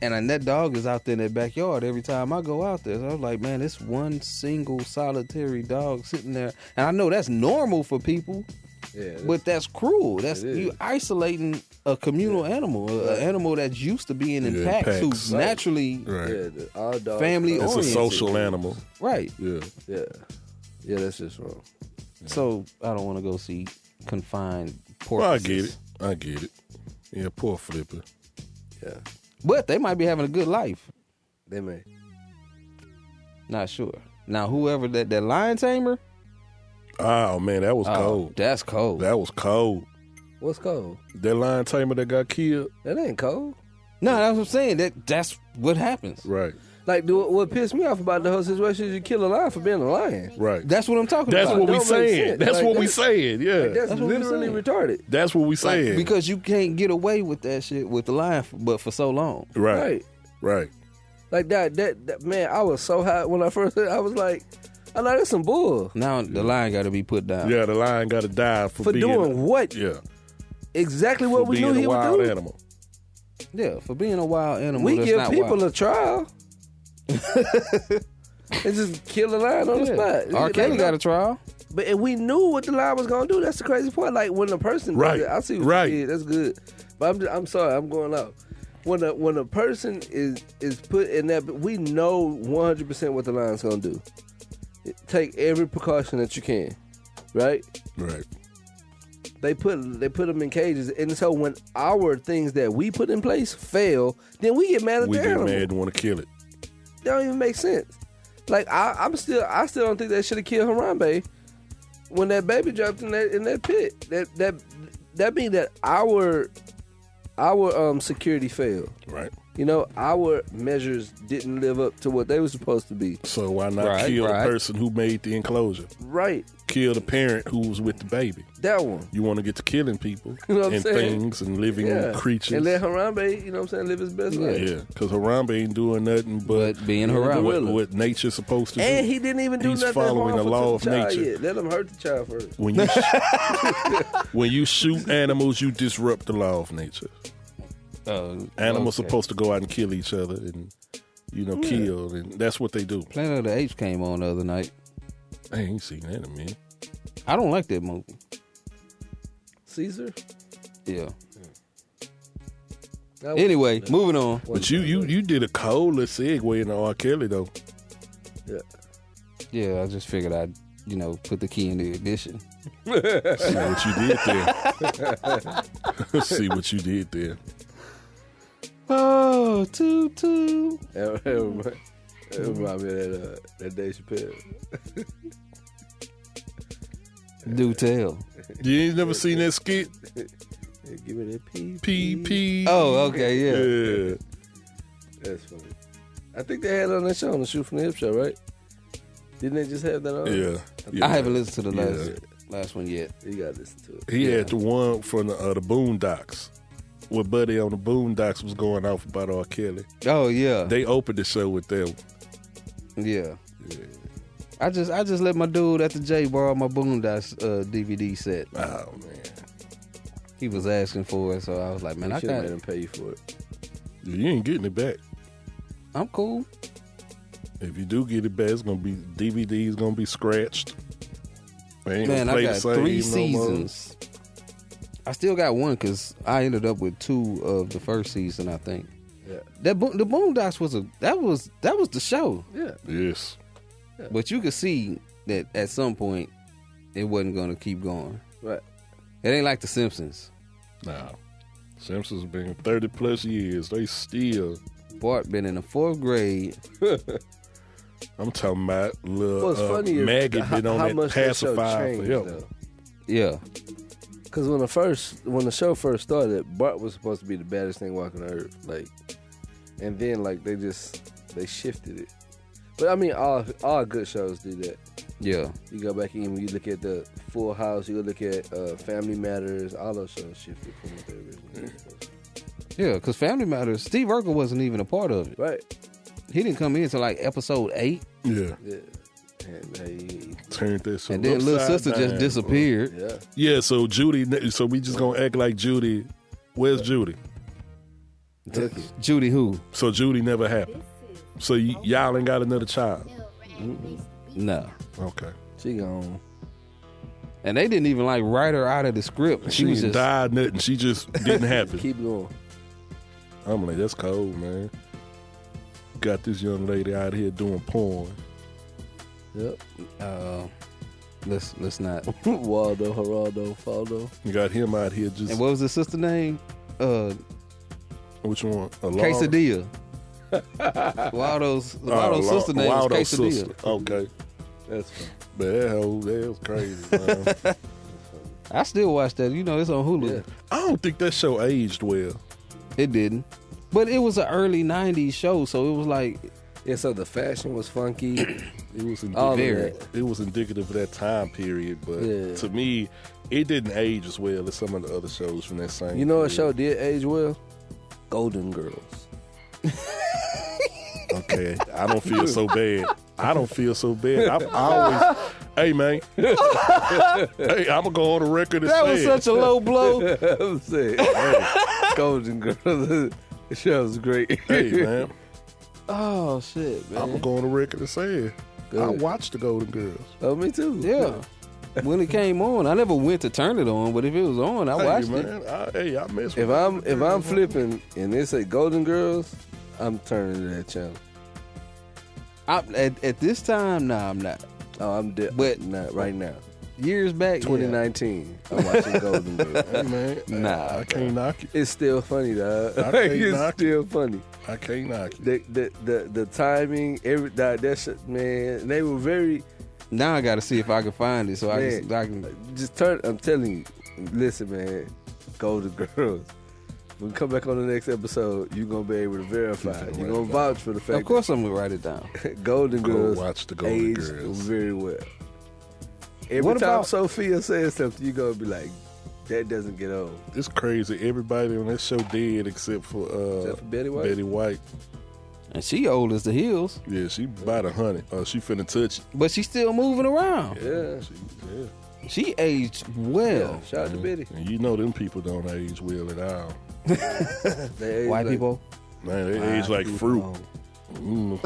And that dog is out there in their backyard every time I go out there. So I was like, man, it's one single solitary dog sitting there. And I know that's normal for people, but that's cruel. That's you isolating a communal animal, an animal that's used to being in packs, who's naturally All dogs family It's oriented. a social animal. Right. Yeah. Yeah, that's just wrong. So I don't want to go see confined porpoises. Well, I get it. Yeah, poor Flipper. Yeah, But they might be having a good life. they may. Not sure. Now, whoever that lion tamer, Oh, man, that was cold. that's cold. That was cold. What's cold? That lion tamer that got killed. That ain't cold. No, that's what I'm saying. That's what happens. Right. Like, what pissed me off about the whole situation is you kill a lion for being a lion. Right. That's what I'm talking That's about. what we Don't make saying. sense. That's Like, what we that's- saying. Yeah. That's what we literally saying. retarded. That's what we saying. Because you can't get away with that shit with the lion, but for so long. Right. Right. Like that man, I was so hot when I first heard it. I was like, I know that's some bull. Now the lion got to be put down. Yeah, the lion got to die for being doing what? Yeah. Exactly For what we knew being he a would wild do. animal. Yeah, for being a wild animal. We that's give not people wild. a trial. And just kill the lion on the spot. R. Kelly got a trial. But and we knew what the lion was gonna do. That's the crazy part. Like when a person Right. does it, I see what Right. you did. That's good. But I'm sorry, I'm going out. When a person is put in that, we know 100% what the lion's gonna do. Take every precaution that you can, right? Right. They put them in cages, and so when our things that we put in place fail, then we get mad at We the get animal. mad and want to kill it. That don't even make sense. Like I still don't think they should have killed Harambe when that baby dropped in that pit. That means that our security failed. Right. You know, our measures didn't live up to what they were supposed to be. So why not kill the person who made the enclosure? Right. Kill the parent who was with the baby. That one. You want to get to killing people You know what I'm and saying? things and living creatures. And let Harambe, you know what I'm saying, live his best life. Yeah, because Harambe ain't doing nothing but being Harambe. what nature's supposed to do. And he didn't even do He's nothing following the harmful law to of the child nature. yet. Let him hurt the child first. When you when you shoot animals, you disrupt the law of nature. Animals supposed to go out and kill each other and kill, and that's what they do. Planet of the Apes came on the other night. I ain't seen that in a minute. I don't like that movie. Caesar? Yeah. Anyway, moving on. But you did a cold segue into R. Kelly though. Yeah. Yeah, I just figured I'd put the key in the ignition. See what you did there. See what you did there. Oh, toot. That remind me of that Dave Chappelle. Do tell. You ain't never seen that skit? Hey, give me that P. P. Oh, okay, Yeah. That's funny. I think they had it on that show, on the Shoot from the Hip show, right? Didn't they just have that on? Yeah. I haven't listened to the last one yet. You got to listen to it. He had the one from the Boondocks. Where Buddy on the Boondocks was going off about R. Kelly. Oh yeah. They opened the show with them. Yeah. I just let my dude at the J borrow my Boondocks DVD set. Oh man. He was asking for it, so I was like, man, I should have got made him it. pay you for it. You ain't getting it back. I'm cool. If you do get it back, it's gonna be DVD's gonna be scratched. They ain't Man, gonna play I the got same 3 no more. seasons. I still got one because I ended up with 2 of the first season, I think. Yeah. The Boondocks was the show. Yeah. Yes. But you could see that at some point it wasn't gonna keep going. Right. It ain't like the Simpsons. No. Simpsons been 30 plus years. They still. Bart been in the 4th grade. I'm talking about little What's funny is Maggie been on how that much that show pacifier changed, forever. though. Yeah. Because when the show first started, Bart was supposed to be the baddest thing walking the earth. Like, and then they shifted it. But I mean, all good shows do that. Yeah. You go back and you look at the Full House, you go look at Family Matters, all those shows shifted from what they originally were. Yeah, because Family Matters, Steve Urkel wasn't even a part of it. Right. He didn't come in until like episode 8. Yeah. Yeah. And they, Turned this And then little sister just disappeared. yeah. Yeah, so Judy, so we just gonna act like Judy. Where's Judy? Judy who? So Judy never happened. So y'all ain't got another child. No. Okay. She gone. And they didn't even like write her out of the script. She was didn't just die, nothing. She just didn't happen. Keep going. I'm like, that's cold, man. Got this young lady out here doing porn. Yep. let's not. Waldo, Geraldo, Faldo. You got him out here just. And what was his sister name? Which one? Quesadilla. Waldo's sister name was Waldo's Quesadilla. sister. Okay. That's fun. But that was crazy, man. I still watch that. It's on Hulu. Yeah. I don't think that show aged well. It didn't. But it was an early 90s show, so it was like... Yeah, so the fashion was funky. It was All of indicative. that. It was indicative of that time period, but Yeah. to me, it didn't age as well as some of the other shows from that same. You know what period. show did age well? Golden Girls. Okay, I don't feel so bad. I don't feel so bad. I always, hey man, hey, I'm gonna go on the record and That say was it. such a low blow. I'm saying, hey, Golden Girls. The show was great. Hey man, Oh, shit, man. I'm gonna go on the record and say it. I Good. watched the Golden Girls. Oh, me too. Yeah. When it came on, I never went to turn it on, but if it was on, I watched hey, it. man, I mess with If I'm flipping and they say Golden Girls, I'm turning to that channel. At this time, nah, I'm not. Oh, I'm dead. But- not right now. Years back, 2019. I'm watching Golden Girls. Hey man, Nah, I can't knock it. It's still funny, dog. I can't It's knock still funny. I can't knock it. The timing, that shit, man. They were very. Now I got to see if I can find it so I Man. can. Just turn. I'm telling you. Listen, man. Golden Girls. When we come back on the next episode, you're going to be able to verify. You're going to vouch for the fact Of course, I'm gonna write it down. that Golden Go Girls watch the Golden aged Girls. very well. Every What time about- Sophia says something, you're going to be like, that doesn't get old. It's crazy. Everybody on that show dead except for Betty White? Betty White. And she old as the hills, Yeah, she about 100. She finna touch it. but she's still moving around. Yeah. She aged well. Shout out to Betty. And you know them people don't age well at all. They age White like- people Man, they age like people fruit. don't. Mm.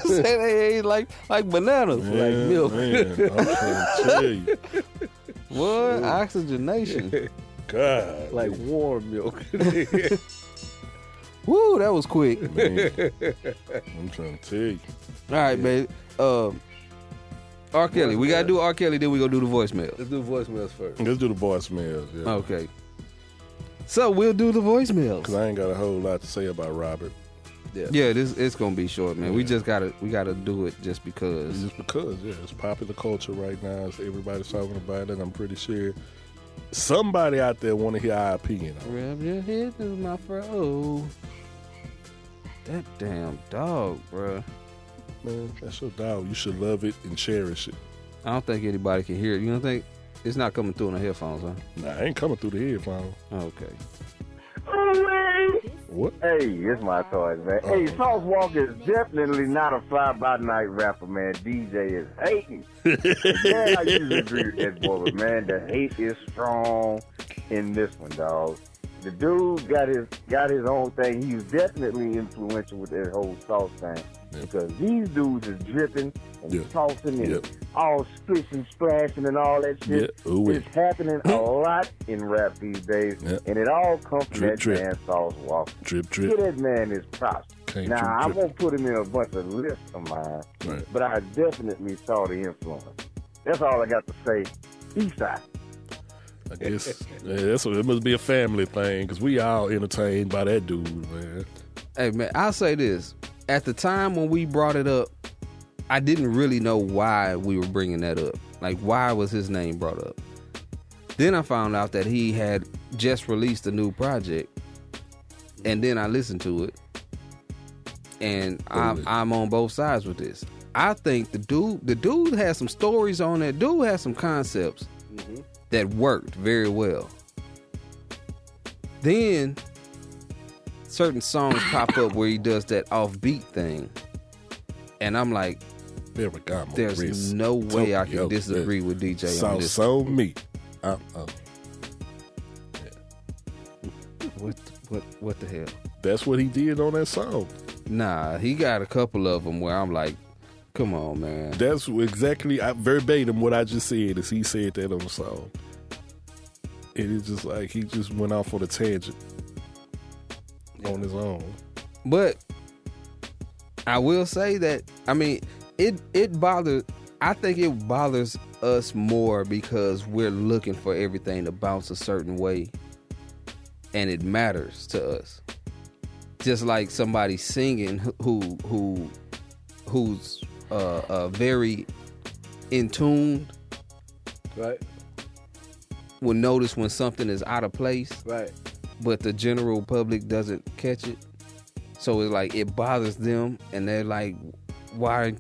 say they age like bananas, Man, like milk. Man, I'm trying to tell you. What oxygenation? God. Like warm milk. Woo, that was quick. Man, I'm trying to tell you. All right, man. R. Kelly. We gotta do R. Kelly, then we gonna do the voicemail. Let's do voicemails first. Let's do the voicemails. Yeah. Okay. So we'll do the voicemails. Because I ain't got a whole lot to say about Robert. Yeah, it's gonna be short, man. We gotta do it just because. Just because, yeah, it's popular culture right now. It's everybody's talking about it. I'm pretty sure somebody out there want to hear our opinion on it. Rub your head through my fro. That damn dog, bruh. Man, that's your dog. You should love it and cherish it. I don't think anybody can hear it. You don't think it's not coming through in the headphones, huh? Nah, I ain't coming through the headphone. Okay. What? Hey, it's my toys, man. Hey, Sauce Walker is definitely not a fly-by-night rapper, man. DJ is hating. Yeah, I usually agree with that boy, but man, the hate is strong in this one, dog. The dude got his own thing. He was definitely influential with that whole sauce thing. Yeah. Because these dudes is dripping and Yeah. saucing and Yep. all splish and splashing and all that shit. Yeah. Ooh, It's happening a lot in rap these days, Yeah. and it all comes from Drip, that drip. man Sauce Walker. Drip, Give drip. that man his props. Can't Now, drip, I drip. won't put him in a bunch of lists of mine, Right. but I definitely saw the influence. That's all I got to say. Eastside. I guess it must be a family thing because we all entertained by that dude, man. Hey, man, I'll say this. At the time when we brought it up, I didn't really know why we were bringing that up. Like, why was his name brought up? Then I found out that he had just released a new project, and then I listened to it, and I'm on both sides with this. I think the dude has some stories on that. Dude has some concepts that worked very well. Then certain songs pop up where he does that offbeat thing, and I'm like, there's no way I can disagree with DJ on this. So me. What the hell? That's what he did on that song. Nah, he got a couple of them where I'm like, come on, man. That's exactly verbatim what I just said. Is he said that on the song? And it's just like he just went off on a tangent on his own. But I will say that, I mean, it bothers. I think it bothers us more because we're looking for everything to bounce a certain way, and it matters to us. Just like somebody singing who's very in tune, Right. will notice when something is out of place, Right. but the general public doesn't catch it. So it's like it bothers them, and they're like, why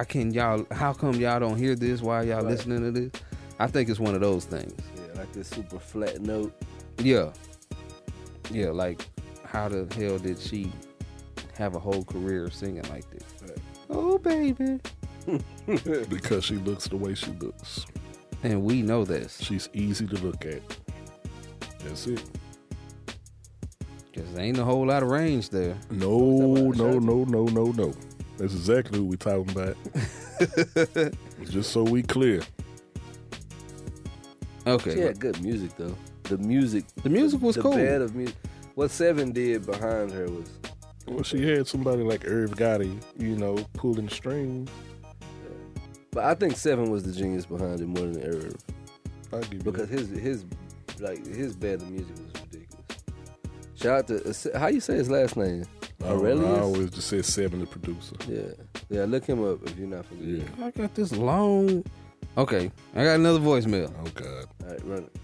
can y'all, how come y'all don't hear this? Why are y'all listening to this? I think it's one of those things. Yeah, like this super flat note. Yeah, like how the hell did she have a whole career singing like this? Right. Oh baby. Because she looks the way she looks. And we know this. She's easy to look at. That's it. Because there ain't a whole lot of range there. No. That's exactly who we talking about. Just so we clear. Okay. She had good music though. The music was the cool. bed of music. What Seven did behind her was. Well, she had somebody like Irv Gotti, pulling the strings. But I think Seven was the genius behind it more than Irv. I'll give you Because his bed of music was ridiculous. Shout out to how you say his last name? Aurelius? I always just said Seven, the producer. Yeah. Look him up if you're not familiar. Yeah. I got this long. Okay, I got another voicemail. Oh God. All right, run it.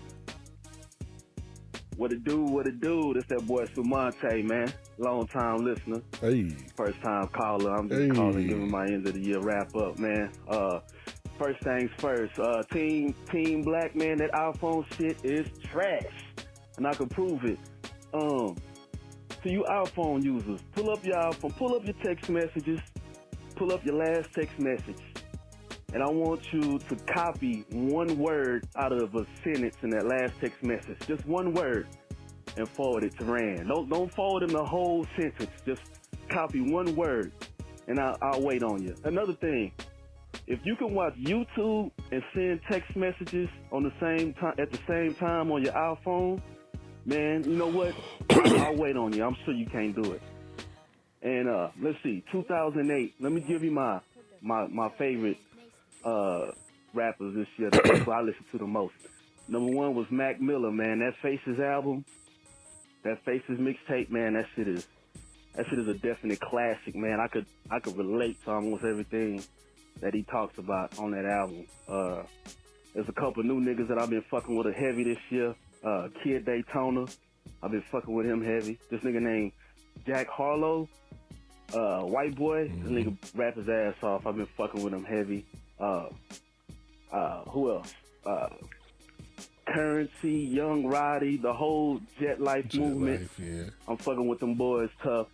What it do? This that boy Sumante, man. Long time listener. Hey. First time caller. I'm just calling, giving my end of the year wrap up, man. First things first. Team Black, man, that iPhone shit is trash. And I can prove it. To you iPhone users, pull up your iPhone, pull up your text messages, pull up your last text message. And I want you to copy one word out of a sentence in that last text message. Just one word and forward it to Rand. Don't forward him the whole sentence. Just copy one word and I'll wait on you. Another thing, if you can watch YouTube and send text messages on the same time at the same time on your iPhone, man, you know what? I'll wait on you. I'm sure you can't do it. And let's see, 2008. Let me give you my favorite rappers this year. That's what I listen to the most. Number one was Mac Miller, man. That Faces album, that Faces mixtape, man. That shit is a definite classic, man. I could relate to almost everything that he talks about on that album. There's a couple new niggas that I've been fucking with heavy this year. Kid Daytona, I've been fucking with him heavy. This nigga named Jack Harlow, white boy, this nigga rap his ass off. I've been fucking with him heavy. Who else? Currency, Young Roddy, the whole Jet Life movement. Yeah. I'm fucking with them boys tough.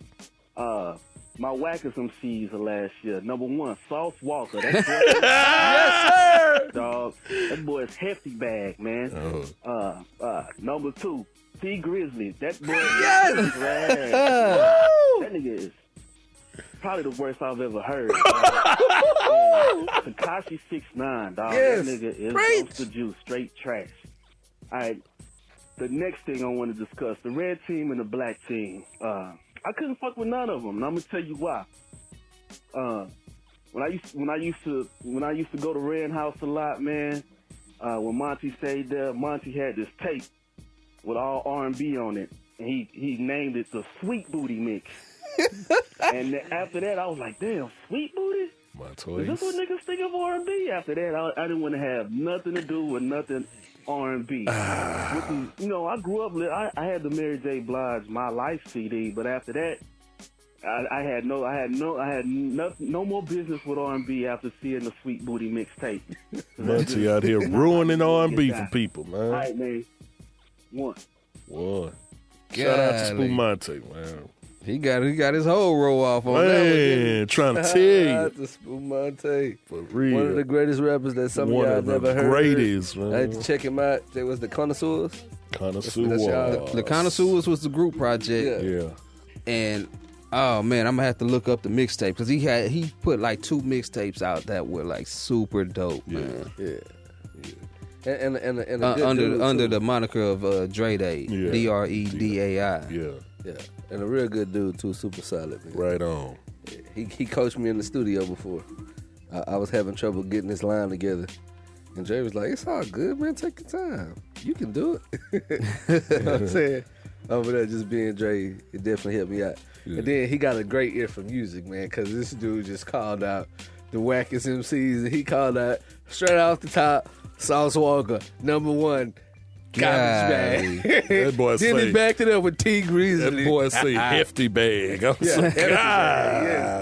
My wackers MCs of last year. Number one, Sauce Walker. That boy, yes, sir, dog. That boy is hefty bag, man. Number two, T Grizzly. That boy, yes, that nigga is probably the worst I've ever heard. Tekashi 6ix9ine, dog. Yes. That nigga is gangsta juice, straight trash. All right. The next thing I want to discuss, the red team and the black team. I couldn't fuck with none of them, and I'm gonna tell you why. When I used to go to Red House a lot, man. When Monty stayed there, Monty had this tape with all R&B on it, and he named it the Sweet Booty Mix. And after that, I was like, damn, Sweet Booty? My Is toys. this what niggas think of R&B? After that, I didn't want to have nothing to do with nothing R&B. You know, I grew up, I had the Mary J. Blige My Life CD, but after that, I had no more business with R&B after seeing the Sweet Booty mixtape. Monty out here ruining R&B for people, man. All right, man. One. Shout out to Spoo Monte, man. He got his whole roll off on that one, didn't he? Trying to tell you. To Spoo Monte. For real. One of the greatest rappers that some of y'all never heard. Greatest, man. I had to check him out. There was the Connoisseurs. The Connoisseurs was the group project. Yeah. And oh man, I'm gonna have to look up the mixtape because he put like 2 mixtapes out that were like super dope, man. Yeah. And under the moniker of Dre Day, Dredai. Yeah. And a real good dude too, super solid, man. Right on. He coached me in the studio before. I was having trouble getting this line together. And Jay was like, it's all good, man. Take your time. You can do it. You know what I'm saying? Over there just being Dre, it definitely helped me out. Yeah. And then he got a great ear for music, man, because this dude just called out the wackest MCs. And he called out straight off the top, Sauce Walker, number one. Garbage bag. That boy then he backed it up with T Grizzly. That boy say hefty bag. I'm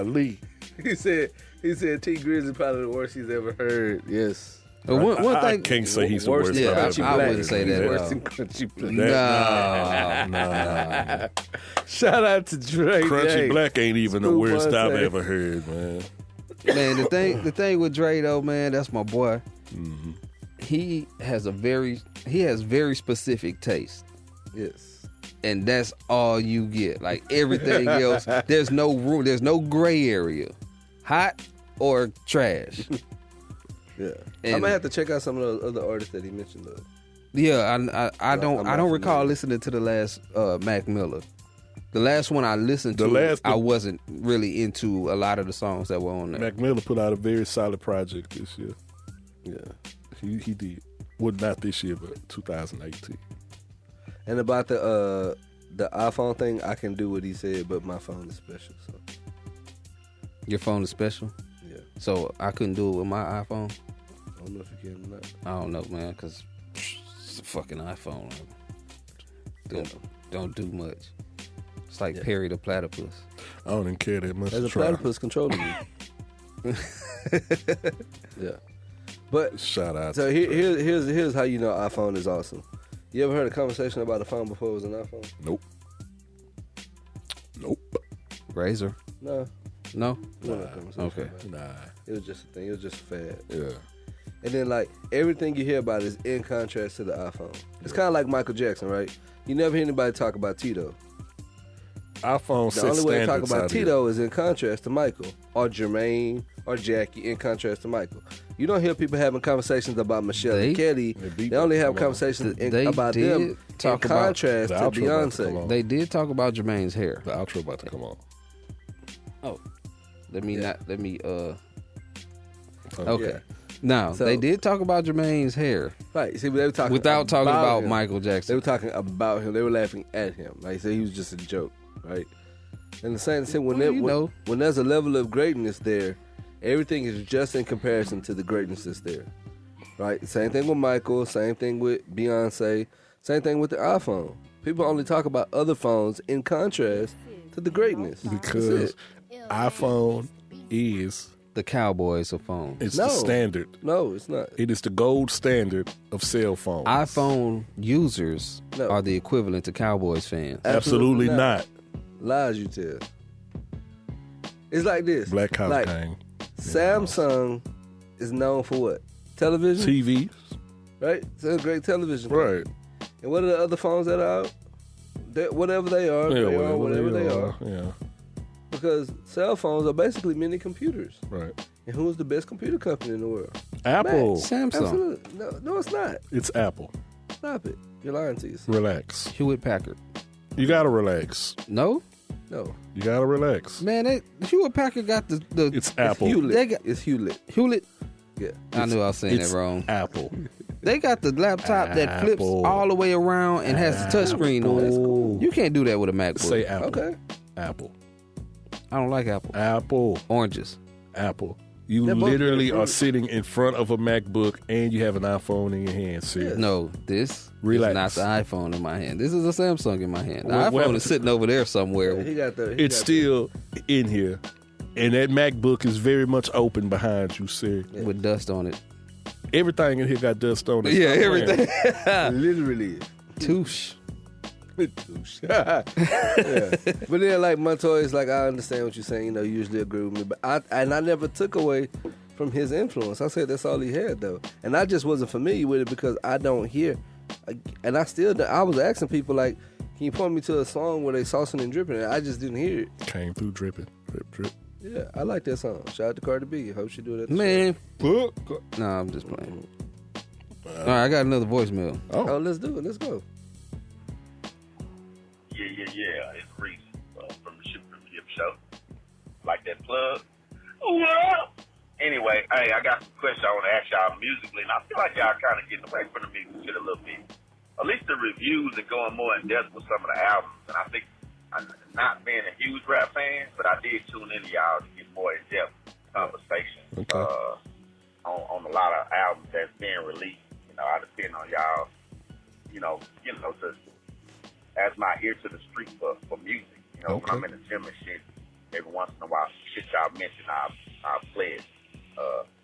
golly. He said T Grizzly probably the worst he's ever heard. Yes. One thing I can't say he's the worst. Yeah, I wouldn't say that. Worse than Crunchy Black. Nah. Shout out to Dre. Crunchy Black ain't even the worst I've ever heard, man. Man, the thing with Dre though, man, that's my boy. Mm-hmm. He has very specific taste. Yes. And that's all you get. Like everything else, there's no room, there's no gray area. Hot or trash. Yeah. I'm gonna have to check out some of the other artists that he mentioned though. Yeah, I don't recall listening to the last Mac Miller. The last one I listened to, I wasn't really into a lot of the songs that were on there. Mac Miller put out a very solid project this year. Yeah. He did. Well, not this year, but 2018. And about the iPhone thing, I can do what he said, but my phone is special. So your phone is special? Yeah. So I couldn't do it with my iPhone? I don't know if you can or not. I don't know, man, because it's a fucking iPhone. don't do much. It's like Perry the Platypus. I don't even care that much. As a to try. platypus controlling you. Yeah. But Shout out. so here's how you know iPhone is awesome. You ever heard a conversation about a phone before it was an iPhone? Nope. Razor. No. No. Okay. Nah. It was just a thing. It was just a fad. Yeah. And then like everything you hear about is in contrast to the iPhone. It's kind of like Michael Jackson, right? You never hear anybody talk about Tito. iPhone The set only way to talk standards about out here. Tito is in contrast to Michael, or Jermaine, or Jackie in contrast to Michael. You don't hear people having conversations about Michelle and Kelly. They only have conversations about them in contrast to Beyonce. They did talk about Jermaine's hair. The outro about to come on. Let me. Okay. Okay. Now So- they did talk about Jermaine's hair Right. See, they were talking without talking about him. Michael They Jackson. were talking about him. They were laughing at him. Like say he was just a joke, right? And the same thing when when there's a level of greatness there, everything is just in comparison to the greatness that's there, right? Same thing with Michael. Same thing with Beyonce. Same thing with the iPhone. People only talk about other phones in contrast to the greatness Because iPhone is The Cowboys of phones. it's No. the standard. No, it's not. It is the gold standard of cell phones. iPhone users No. are the equivalent to Cowboys fans. Absolutely not. Lies you tell. It's like this. Black House like, Gang. Samsung is known for what? Television, TV. right? It's a great television. Right. And what are the other phones that are out? Whatever they are, Yeah, they are whatever they are. Yeah. Because cell phones are basically mini computers. Right. And who's the best computer company in the world? Apple. Samsung. Absolutely. No, it's not. It's Apple. Stop it. You're lying to yourself. Relax. Hewlett Packard. You gotta relax. No, No. You gotta relax. man, Hewlett Packard got the It's Apple. Hewlett. They got- It's Hewlett. Hewlett. Yeah. I knew I was saying It's that wrong. Apple. They got the laptop that flips Apple. all the way around and has the touchscreen on Apple. it. You can't do that with a MacBook. Say Apple. Okay. Apple. I don't like Apple. Apple. Oranges. Apple. You They're both literally different. are sitting in front of a MacBook and you have an iPhone in your hand. Sis. No, this Relax. is not the iPhone in my hand. This is a Samsung in my hand. The What iPhone happened is to- sitting over there somewhere. He got the. It's still in here. And that MacBook is very much open behind you, sir. with dust on it. Everything in here got dust on it. Yeah, Stop everything. literally. Touche. Yeah. But then, like Montoya is like, I understand what you're saying. You know, you usually agree with me, but I never took away from his influence. I said that's all he had though, and I just wasn't familiar with it because I don't hear. And I was asking people like, can you point me to a song where they saucing and dripping? And I just didn't hear it. Came through dripping. Drip, drip. Yeah, I like that song. Shout out to Cardi B. Hope she do that. Man. No, I'm just playing. All right, I got another voicemail. Oh, let's do it. Let's go. Yeah. It's Reese from the Shoot from Hip Show. Like that plug. Well, anyway, hey, I got some questions I want to ask y'all musically, and I feel like y'all kind of getting away from the music shit a little bit. At least the reviews are going more in depth with some of the albums, and I think I'm not being a huge rap fan, but I did tune into y'all to get more in depth conversation on a lot of albums that's being released. You know, I depend on y'all. You know, to as my ear to the street for music. You know, when I'm in the gym and shit, every once in a while, some shit y'all mention, I'll play it.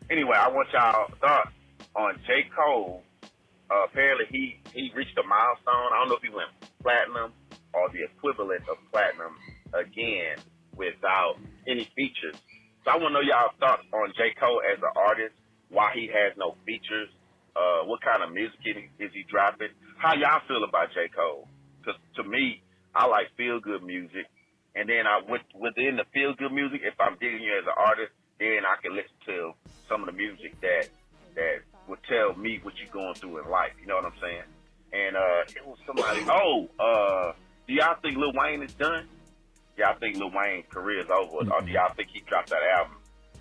Anyway, I want y'all thoughts on J. Cole. Apparently, he reached a milestone. I don't know if he went platinum or the equivalent of platinum again without any features. So I want to know y'all thoughts on J. Cole as an artist, why he has no features, what kind of music is he dropping, how y'all feel about J. Cole. Because to me, I like feel-good music. And then within the feel-good music, if I'm digging you as an artist, then I can listen to some of the music that would tell me what you're going through in life. You know what I'm saying? And it was somebody, do y'all think Lil Wayne is done? Y'all think Lil Wayne's career is over? Or do y'all think he dropped that album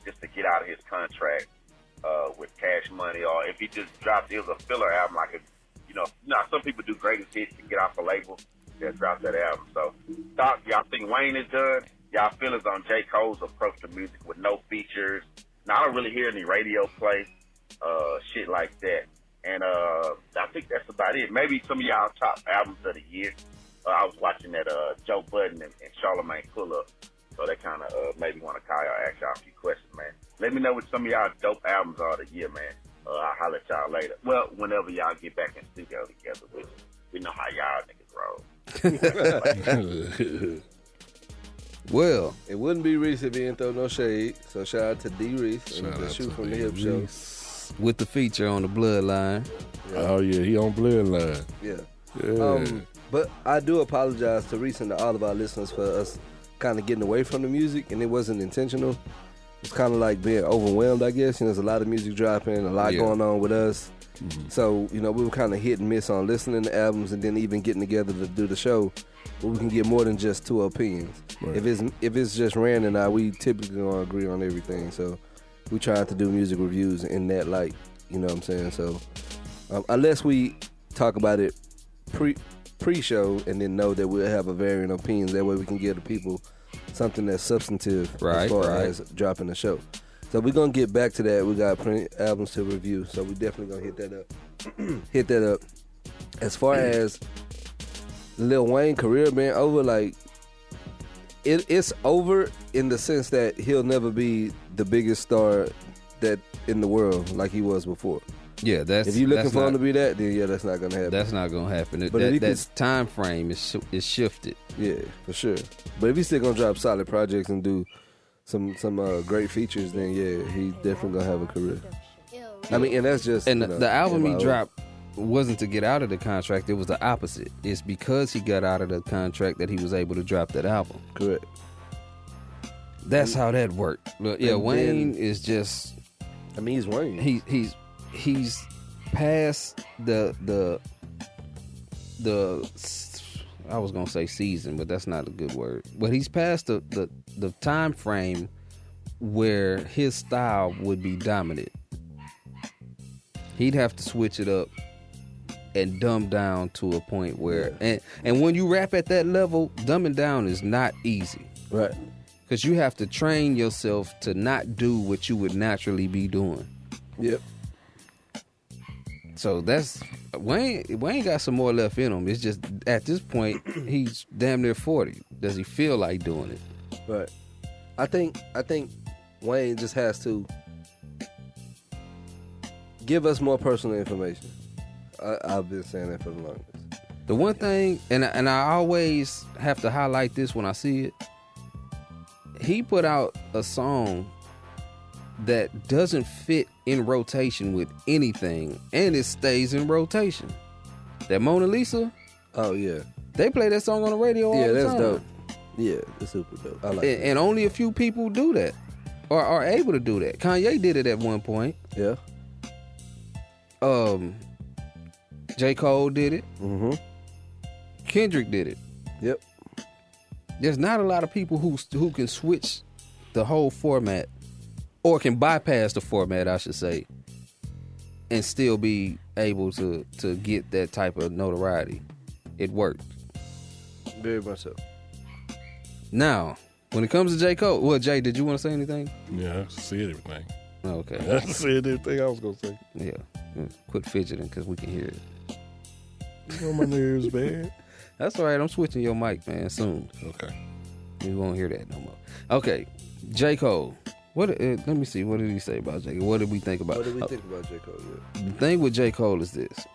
just to get out of his contract with Cash Money? Or if he just dropped, it was a filler album, like some people do greatest hits to get off a label. Just dropped that album. So, y'all think Wayne is done? Y'all feelings on J. Cole's approach to music with no features? Now, I don't really hear any radio play, shit like that. And I think that's about it. Maybe some of y'all top albums of the year. I was watching that Joe Budden and Charlamagne pull up, so that kind of made me want to call y'all, ask y'all a few questions, man. Let me know what some of y'all dope albums are of the year, man. I'll holler at y'all later. Well, whenever y'all get back in studio together, we know how y'all niggas roll. Well, it wouldn't be Reese if he didn't throw no shade. So shout out to D Reese and the Shoot from the Hip show with the feature on the Bloodline. Yeah. Oh yeah, he on Bloodline. Yeah. But I do apologize to Reese and to all of our listeners for us kind of getting away from the music, and it wasn't intentional. It's kind of like being overwhelmed, I guess. There's a lot of music dropping, a lot going on with us. Mm-hmm. So, we were kind of hit and miss on listening to albums and then even getting together to do the show. But we can get more than just two opinions. Right. If it's just Rand and I, we typically don't agree on everything. So we try to do music reviews in that light. You know what I'm saying? So unless we talk about it pre-show and then know that we'll have a varying opinions, that way we can give the people something that's substantive as far as dropping the show. So we're going to get back to that. We got plenty albums to review, so we definitely going to hit that up. As far as Lil Wayne career being over, like, it's over in the sense that he'll never be the biggest star that in the world like he was before. Yeah, if you're looking for him to be that, then yeah, that's not gonna happen. That's not gonna happen. But that time frame is shifted. Yeah, for sure. But if he's still gonna drop solid projects and do some great features, then yeah, he's definitely gonna have a career. I mean, and that's just the album he dropped wasn't to get out of the contract. It was the opposite. It's because he got out of the contract that he was able to drop that album. Correct. That's how that worked. But yeah, Wayne is just. I mean, he's Wayne. He's past the I was gonna say season, but that's not a good word. But he's past the time frame where his style would be dominant. He'd have to switch it up and dumb down to a point where and when you rap at that level, dumbing down is not easy. Right. Because you have to train yourself to not do what you would naturally be doing. Yep. So that's Wayne got some more left in him. It's just at this point he's damn near 40. Does he feel like doing it? Right. I think Wayne just has to give us more personal information. I've been saying that for the longest. The one thing, and I always have to highlight this when I see it, he put out a song that doesn't fit in rotation with anything, and it stays in rotation. That Mona Lisa. Oh yeah. They play that song on the radio all the time. Yeah, that's dope. Yeah, that's super dope. I like it. And only a few people do that, or are able to do that. Kanye did it at one point. Yeah. J. Cole did it. Mm-hmm. Kendrick did it. Yep. There's not a lot of people who can switch the whole format, or can bypass the format, I should say, and still be able to get that type of notoriety. It worked. Very much so. Now, when it comes to J. Cole, well, Jay, did you want to say anything? Yeah, I said everything. Okay. I said everything I was going to say. Yeah. Quit fidgeting because we can hear it. You know my nerves bad. That's all right. I'm switching your mic, man, soon. Okay. You won't hear that no more. Okay. J. Cole. Let me see. What did he say about J. Cole? What did we think about? What did we think about J. Cole? Yeah. The thing with J. Cole is this.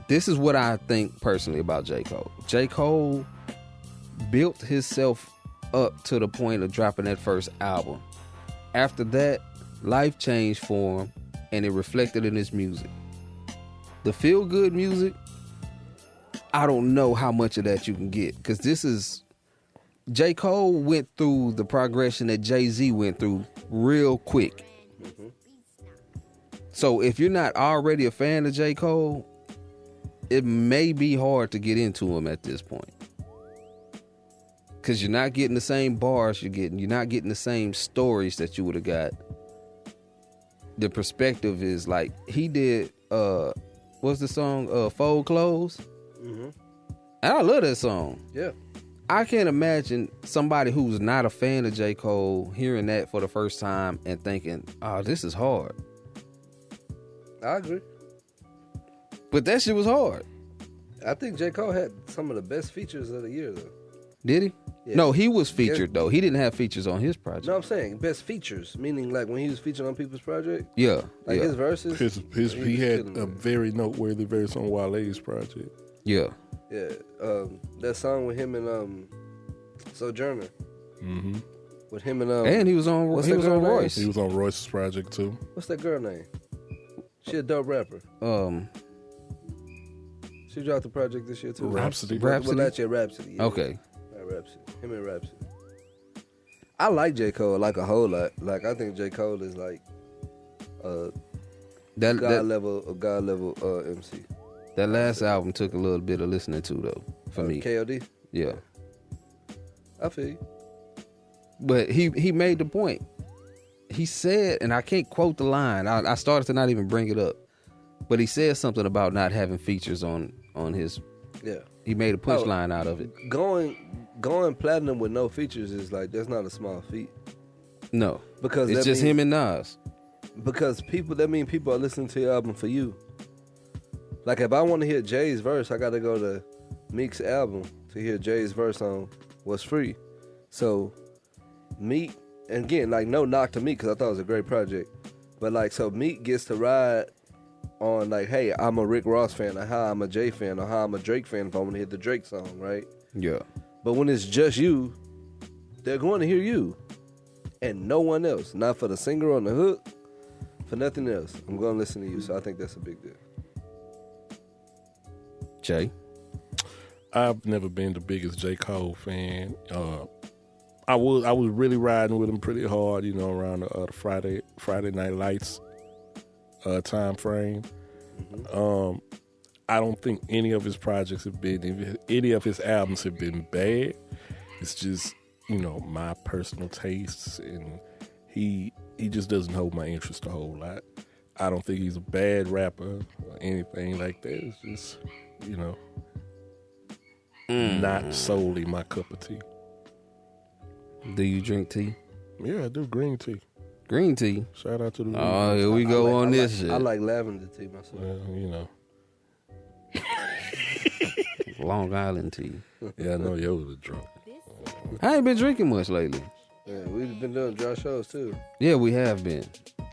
This is what I think personally about J. Cole. J. Cole built himself up to the point of dropping that first album. After that, life changed for him, and it reflected in his music. The feel-good music, I don't know how much of that you can get, because this is... J. Cole went through the progression that Jay-Z went through real quick. Mm-hmm. So if you're not already a fan of J. Cole, it may be hard to get into him at this point. Because you're not getting the same bars you're not getting the same stories that you would have got. The perspective is like, he did, what's the song? Fold Clothes? Mm-hmm. And I love that song. Yeah. I can't imagine somebody who's not a fan of J. Cole hearing that for the first time and thinking, oh, this is hard. I agree. But that shit was hard. I think J. Cole had some of the best features of the year, though. Did he? Yeah. No, he was featured, though. He didn't have features on his project. No, I'm saying best features, meaning like when he was featured on people's project. Yeah. Like his verses. He had a very noteworthy verse on Wale's project. Yeah. Yeah. That song with him and Sojourner. Mm-hmm. With him and And he was on Royce. He was on Royce's project too. What's that girl name? She a dope rapper. She dropped the project this year too. Rhapsody. Well, that's your Rhapsody. Yeah. Okay. Rhapsody. Him and Rhapsody. I like J. Cole like a whole lot. Like I think J. Cole is like God level MC. That last album took a little bit of listening to though for me. KOD. Yeah. I feel you. But he made the point. He said, and I can't quote the line. I started to not even bring it up, but he said something about not having features on his. Yeah. He made a punchline out of it. Going platinum with no features is like that's not a small feat. No, because it's just him and Nas. Because people are listening to your album for you. Like if I want to hear Jay's verse, I got to go to Meek's album to hear Jay's verse on What's Free. So Meek, and again, like no knock to Meek because I thought it was a great project, but like so Meek gets to ride on like, hey, I'm a Rick Ross fan, or how I'm a Jay fan, or how I'm a Drake fan if I want to hear the Drake song, right? Yeah. But when it's just you, they're going to hear you and no one else. Not for the singer on the hook, for nothing else. I'm going to listen to you, so I think that's a big deal. Jay? I've never been the biggest J. Cole fan. I was really riding with him pretty hard, around the Friday Night Lights time frame. Mm-hmm. I don't think any of his projects have been, any of his albums have been bad. It's just, my personal tastes, and he just doesn't hold my interest a whole lot. I don't think he's a bad rapper or anything like that. It's just, not solely my cup of tea. Do you drink tea? Yeah, I do green tea. Green tea? Shout out to the Oh, here we go on this shit. I like lavender tea myself. Well, Long Island tea. Yeah, I know yours are drunk. I ain't been drinking much lately. Yeah, we've been doing dry shows too. Yeah, we have been.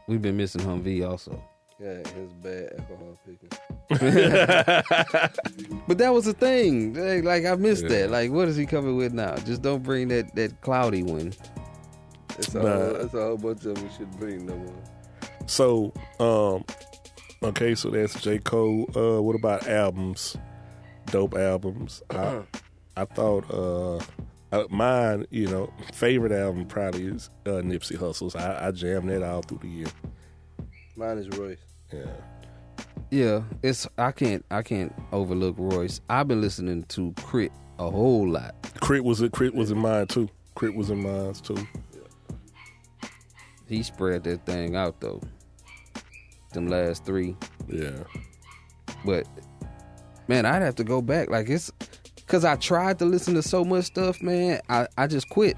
We've been missing Humvee also. Yeah, his bad alcohol picking. But that was the thing. Like I missed that. Like, what is he coming with now? Just don't bring that cloudy one. It's a whole bunch of them we should bring no more. So, okay, so that's J. Cole. What about albums? Dope albums. I thought mine, favorite album probably is Nipsey Hussle's. I jammed that all through the year. Mine is Royce. Yeah, I can't overlook Royce. I've been listening to Crit a whole lot. Crit was in mine too. Crit was in mine too. Yeah. He spread that thing out though. Them last three. Yeah. But man, I'd have to go back. Like it's because I tried to listen to so much stuff, man. I just quit.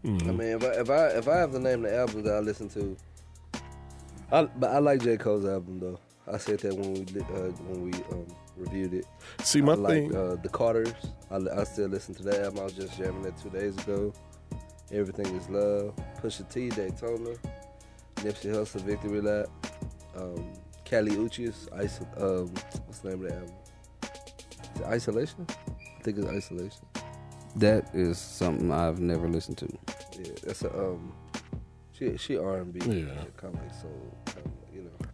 Mm-hmm. I mean, if I have to name the albums that I listen to, but I like J. Cole's album though. I said that when we reviewed it. See, my thing, the Carters. I still listen to that album. I was just jamming that 2 days ago. Everything Is Love. Pusha T, Daytona. Nipsey Hussle, Victory Lap. Kali Uchis. What's the name of the album? Is it Isolation? I think it's Isolation. That is something I've never listened to. Yeah, that's a she R&B. Yeah, kind of like soul.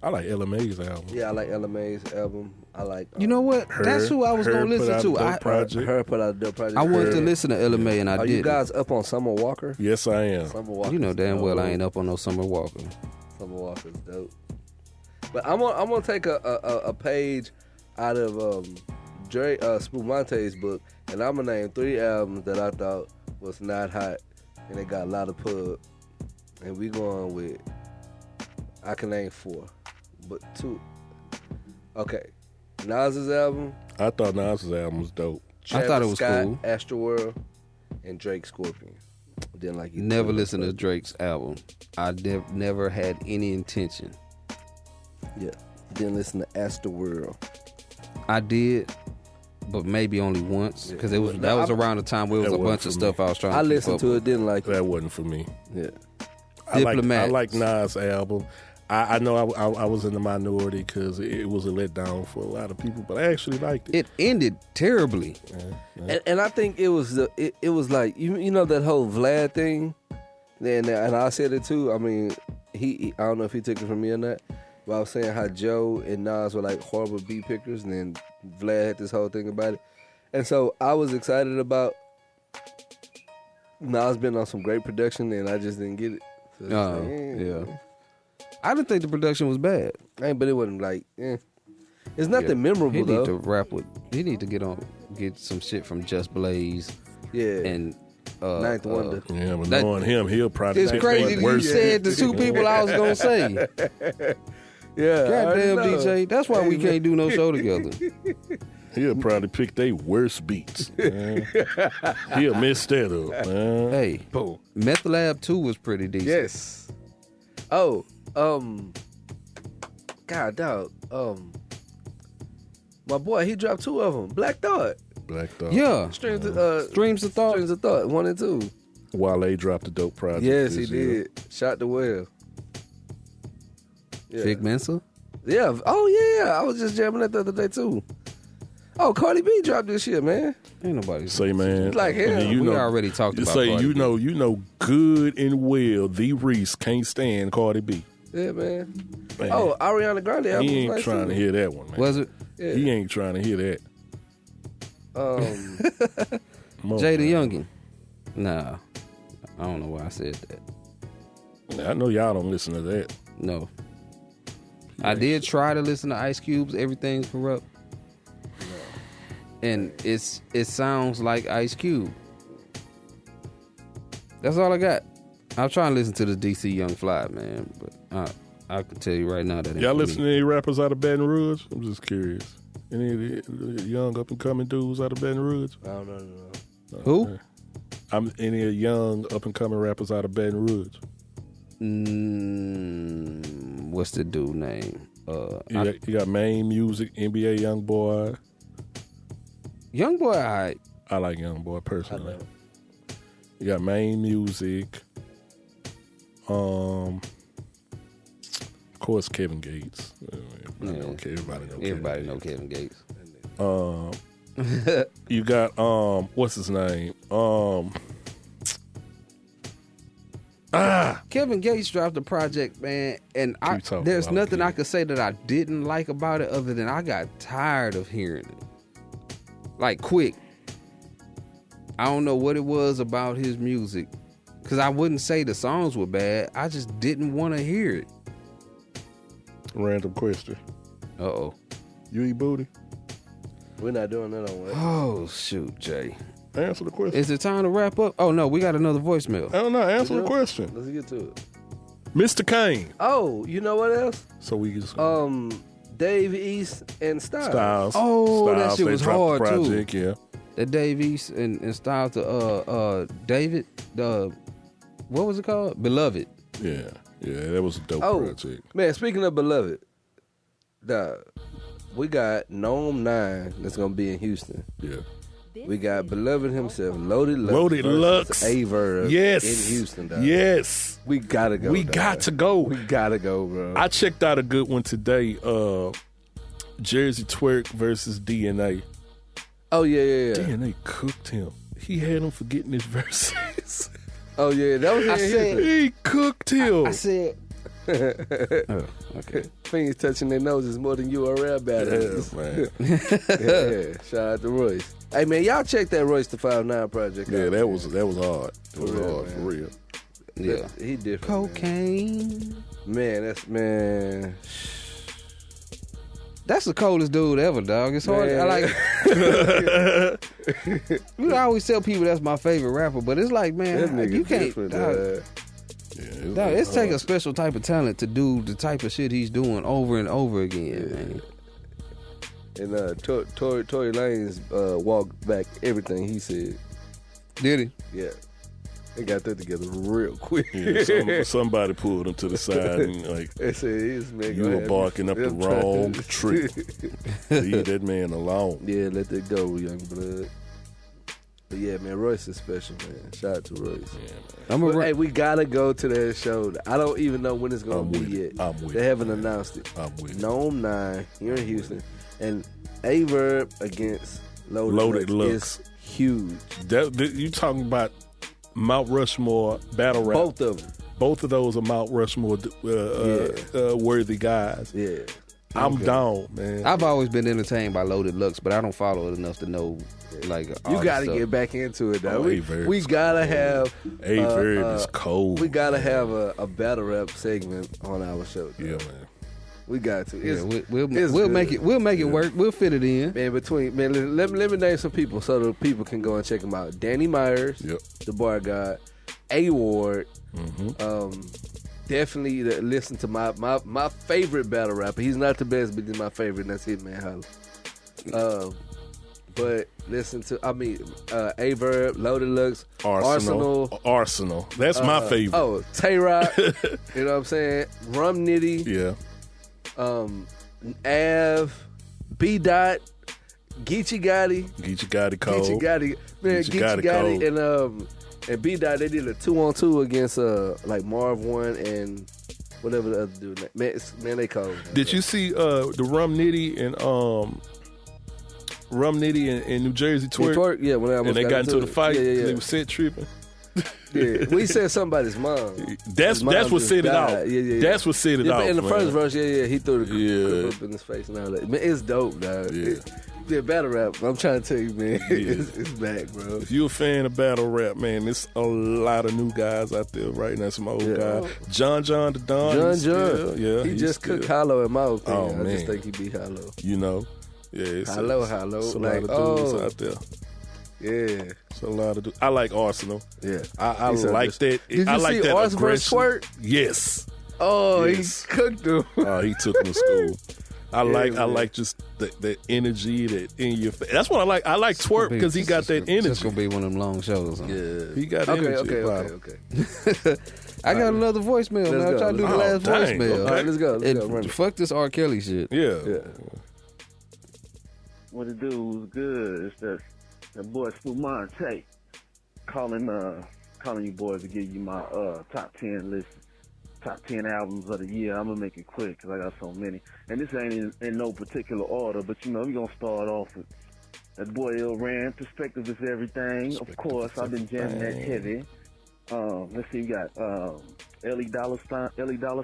I like LMA's album. Yeah, I like LMA's album. I like. You know what? That's who I was gonna listen to. Her put out a dope project. I wanted to listen to LMA and I didn't. Are you guys up on Summer Walker? Yes, I am. Summer Walker. You know damn well I ain't up on no Summer Walker. Summer Walker's dope. But I'm gonna take a page out of Dre Smooth Monte's book, and I'm gonna name 3 albums that I thought was not hot, and they got a lot of pub. And we going with, I can name 4, but 2. Okay, Nas's album. I thought Nas's album was dope. I thought it was Scott, cool. Astroworld, and Drake Scorpion. Didn't like. Never listened to Drake's album. I never had any intention. Yeah, didn't listen to Astroworld. I did, but maybe only once because that was around the time where it was a bunch of stuff I was trying. I to listened to it, didn't like it. That wasn't for me. Yeah, I like Nas' album. I know I was in the minority because it was a letdown for a lot of people, but I actually liked it. It ended terribly, and I think it was it was like you know that whole Vlad thing. And I said it too. I mean, he I don't know if he took it from me or not, but I was saying how Joe and Nas were like horrible beat pickers, and then Vlad had this whole thing about it. And so I was excited about Nas being on some great production, and I just didn't get it. So yeah. I didn't think the production was bad. But it wasn't like, It's nothing memorable he though. Need to rap with. He need to get some shit from Just Blaze. Yeah. And Ninth Wonder. Yeah, but knowing him, he'll probably. It's crazy that you said the two people I was gonna say. Yeah. Goddamn, DJ. That's why we can't do no show together. He'll probably pick their worst beats. He'll mess that up, man. Hey, Meth Lab 2 was pretty decent. Yes. Oh, God, dog. My boy, he dropped 2 of them. Black Thought. Yeah. Streams of Thought. Streams of Thought, 1 and 2. Wale dropped a dope project. Yes, he did. Shot the Well. Yeah. Fig Mensa? Yeah. Oh, yeah. I was just jamming that the other day, too. Oh, Cardi B dropped this shit, man. Ain't nobody say, man. Like him. You we know, already talked about say, Cardi B. you know good and well the Reese can't stand Cardi B. Yeah, man. Oh, Ariana Grande album He ain't was nice trying too. to hear that one, man. Was it? Yeah. He ain't trying to hear that. Jada Youngin. Nah. I don't know why I said that. I know y'all don't listen to that. No. I did try to listen to Ice Cube's Everything's Corrupt. And it sounds like Ice Cube. That's all I got. I'm trying to listen to the DC Young Fly, man, but I can tell you right now that y'all listen to any rappers out of Baton Rouge? I'm just curious. Any of the young up and coming dudes out of Baton Rouge? I don't know. Who? Any young up and coming rappers out of Baton Rouge? What's the dude name? You got Main Music, NBA Young Boy. Young Boy, I like Young Boy personally. You got Main Music. Of course, Kevin Gates. Everybody know Kevin Gates. You got what's his name? Kevin Gates dropped a project, man, and there's nothing I could say that I didn't like about it other than I got tired of hearing it. Like, quick. I don't know what it was about his music, because I wouldn't say the songs were bad. I just didn't want to hear it. Random question. Uh-oh. You eat booty? We're not doing that on what? Oh, shoot, Jay. Answer the question. Is it time to wrap up? Oh, no, we got another voicemail. I don't know. Answer the question. Let's get to it. Mr. Kane. Oh, you know what else? So we just... Dave East and Styles. Oh, Styles, that shit was hard, project, too. Yeah. That Dave East and Styles to David, what was it called? Beloved. Yeah, that was a dope project. Man, speaking of Beloved, we got Gnome 9 that's going to be in Houston. Yeah. We got Beloved himself, Loaded Lux. Loaded Lux. Averb yes. in Houston, dog. Yes. We got to go. We got to go. We got to go, bro. I checked out a good one today. Jersey Twerk versus DNA. Oh, yeah. DNA cooked him. He had him forgetting his verses. Oh, yeah. That was he cooked him. I said... okay. Fiends touching their noses more than URL battles. Yeah, man. Yeah. Shout out to Royce. Hey, man, y'all check that Royce the 5'9" project out. Yeah, that was hard. It was hard, man. for real. Yeah. He different. Cocaine. Man, That's the coldest dude ever, dog. It's hard. Man. I like. You know, I always tell people that's my favorite rapper, but it's like, man, that you can't. dog. Yeah, it's take a special type of talent to do the type of shit he's doing over and over again, man. And Tory Lanez walked back everything he said. Did he? Yeah. They got that together real quick. Yeah, somebody pulled him to the side and like, they said, "This man you were barking up the wrong tree. Leave that man alone." Yeah, let that go, young blood. But yeah, man, Royce is special, man. Shout out to Royce. Yeah, man. Hey, we gotta go to that show. I don't even know when it's gonna be yet. I'm with They haven't announced it. I'm with Gnome 9 here in Houston, and A-Verb against Loaded Lux is huge. You talking about Mount Rushmore battle rap? Both of them. Both of those are Mount Rushmore worthy guys. Yeah. I'm down, man. I've always been entertained by Loaded Lux, but I don't follow it enough to know. Like you got to get back into it, though. We gotta have A-Verb is cold. We gotta have a battle rap segment on our show. Though. Yeah, man. We got to. We'll make it. We'll make it work. We'll fit it in. Man, let me name some people so the people can go and check them out. Danny Myers, the Bar God, A Ward. Definitely listen to my favorite battle rapper. He's not the best, but he's my favorite. And that's Hitman Holla. But listen to A-Verb, Loaded Lux, Arsenal. That's my favorite. Oh, Tay-Rock. You know what I'm saying? Rum Nitty. Yeah. Av, B Dot, Geechee Gotti Cole. Geechee Gotti and B Dot. They did a 2-on-2 against like Marv One and whatever the other dude. Man, they cold. Did you see the Rum Nitty and New Jersey twerk? Yeah, when and they got into the fight. Yeah. They were set tripping. Yeah, we said something about his mom. That's what set it out. Yeah. That's what set it out. In the first verse, he threw the up in his face and all that. Man, it's dope, dog. Yeah, battle rap. I'm trying to tell you, man, it's back, bro. If you're a fan of battle rap, man, there's a lot of new guys out there right now. Some old guys. John the Don. John. He just cooked Hollow in my opinion. Oh, man. I just think he beat Hollow. You know? Yeah, it's Hollow. It's a lot of dudes out there. Yeah, it's a lot of dudes. I like Arsenal. Yeah, I like that. Did I you like see that Arsenal aggression. Twerk? Yes. Oh, yes. He cooked him. Oh, he took him to school. I like just the energy that in your face. That's what I like. I like Twerk because he got that energy. It's gonna be one of them long shows. Huh? Yeah, he got energy. Okay. I got another voicemail, man. I'm trying to do the last voicemail. Okay. All right, let's go. Fuck this R. Kelly shit. Yeah. What it do was good. It's that boy Stu Monte calling you boys to give you my top 10 list, top 10 albums of the year. I'm gonna make it quick because I got so many, and this ain't in no particular order. But we're gonna start off with that boy Lil Ran. Perspective is everything. Of course, I've been jamming that heavy. Let's see, we got Ellie Dollar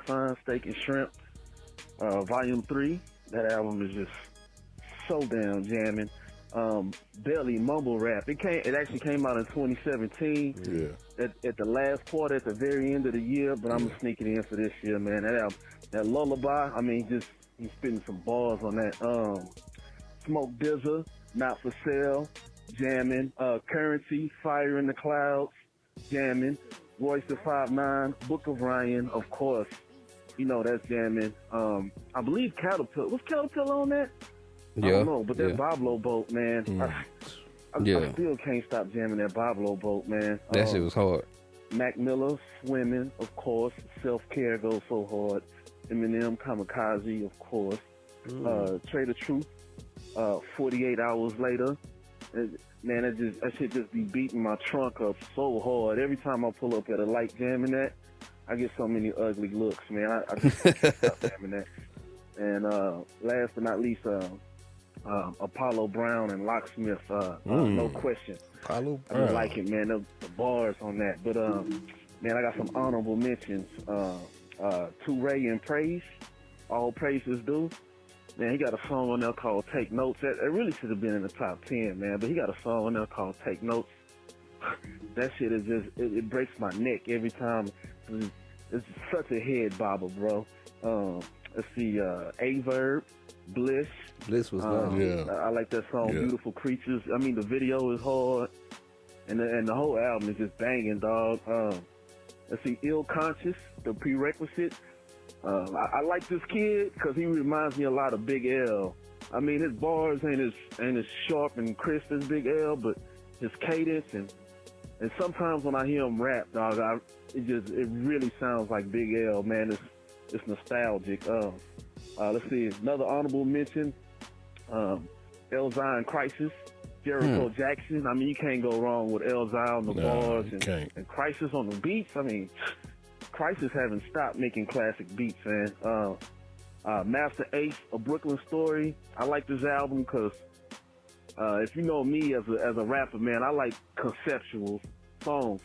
Sign, Steak and Shrimp, Volume 3. That album is just so damn jamming. Belly Mumble Rap. It actually came out in 2017. Yeah. At the last quarter, at the very end of the year, but I'm sneaking in for this year, man. That album, that Lullaby. I mean, he's spitting some bars on that. Smoke Dizza, Not For Sale, jamming. Currency, Fire in the Clouds, jamming. Royce the 5'9", Book of Ryan, of course. That's jamming. I believe Caterpillar. Was Caterpillar on that? I don't know, but that Boblo Boat, man. I still can't stop jamming that Boblo Boat, man. That shit was hard. Mac Miller, Swimming, of course. Self-Care goes so hard. Eminem, Kamikaze, of course. Trader Truth, 48 Hours Later. Man, that shit just be beating my trunk up so hard. Every time I pull up at a light jamming that, I get so many ugly looks, man. I just can't stop jamming that. And last but not least, Apollo Brown and Locksmith, no question. Apollo I really like it, man. The bars on that. But man, I got some honorable mentions. To Ray and Praise, All Praises Due. Man, he got a song on there called Take Notes. That really should have been in the top 10, man. But he got a song on there called Take Notes. That shit is just, it breaks my neck every time. It's such a head bobber, bro. Let's see, A-Verb, Bliss. Bliss was nice. I like that song, Beautiful Creatures. I mean, the video is hard, and the whole album is just banging, dog. Let's see, Ill Conscious, The Prerequisite. I like this kid because he reminds me a lot of Big L. I mean, his bars ain't as sharp and crisp as Big L, but his cadence and And sometimes when I hear him rap, dog, it really sounds like Big L, man. It's nostalgic. Let's see, another honorable mention, El Zion Crisis, Jericho Jackson. I mean, you can't go wrong with El Zion on the bars and Crisis on the beats. I mean, Crisis haven't stopped making classic beats, man. Master Ace, A Brooklyn Story. I like this album because if you know me as a rapper, man, I like conceptual songs,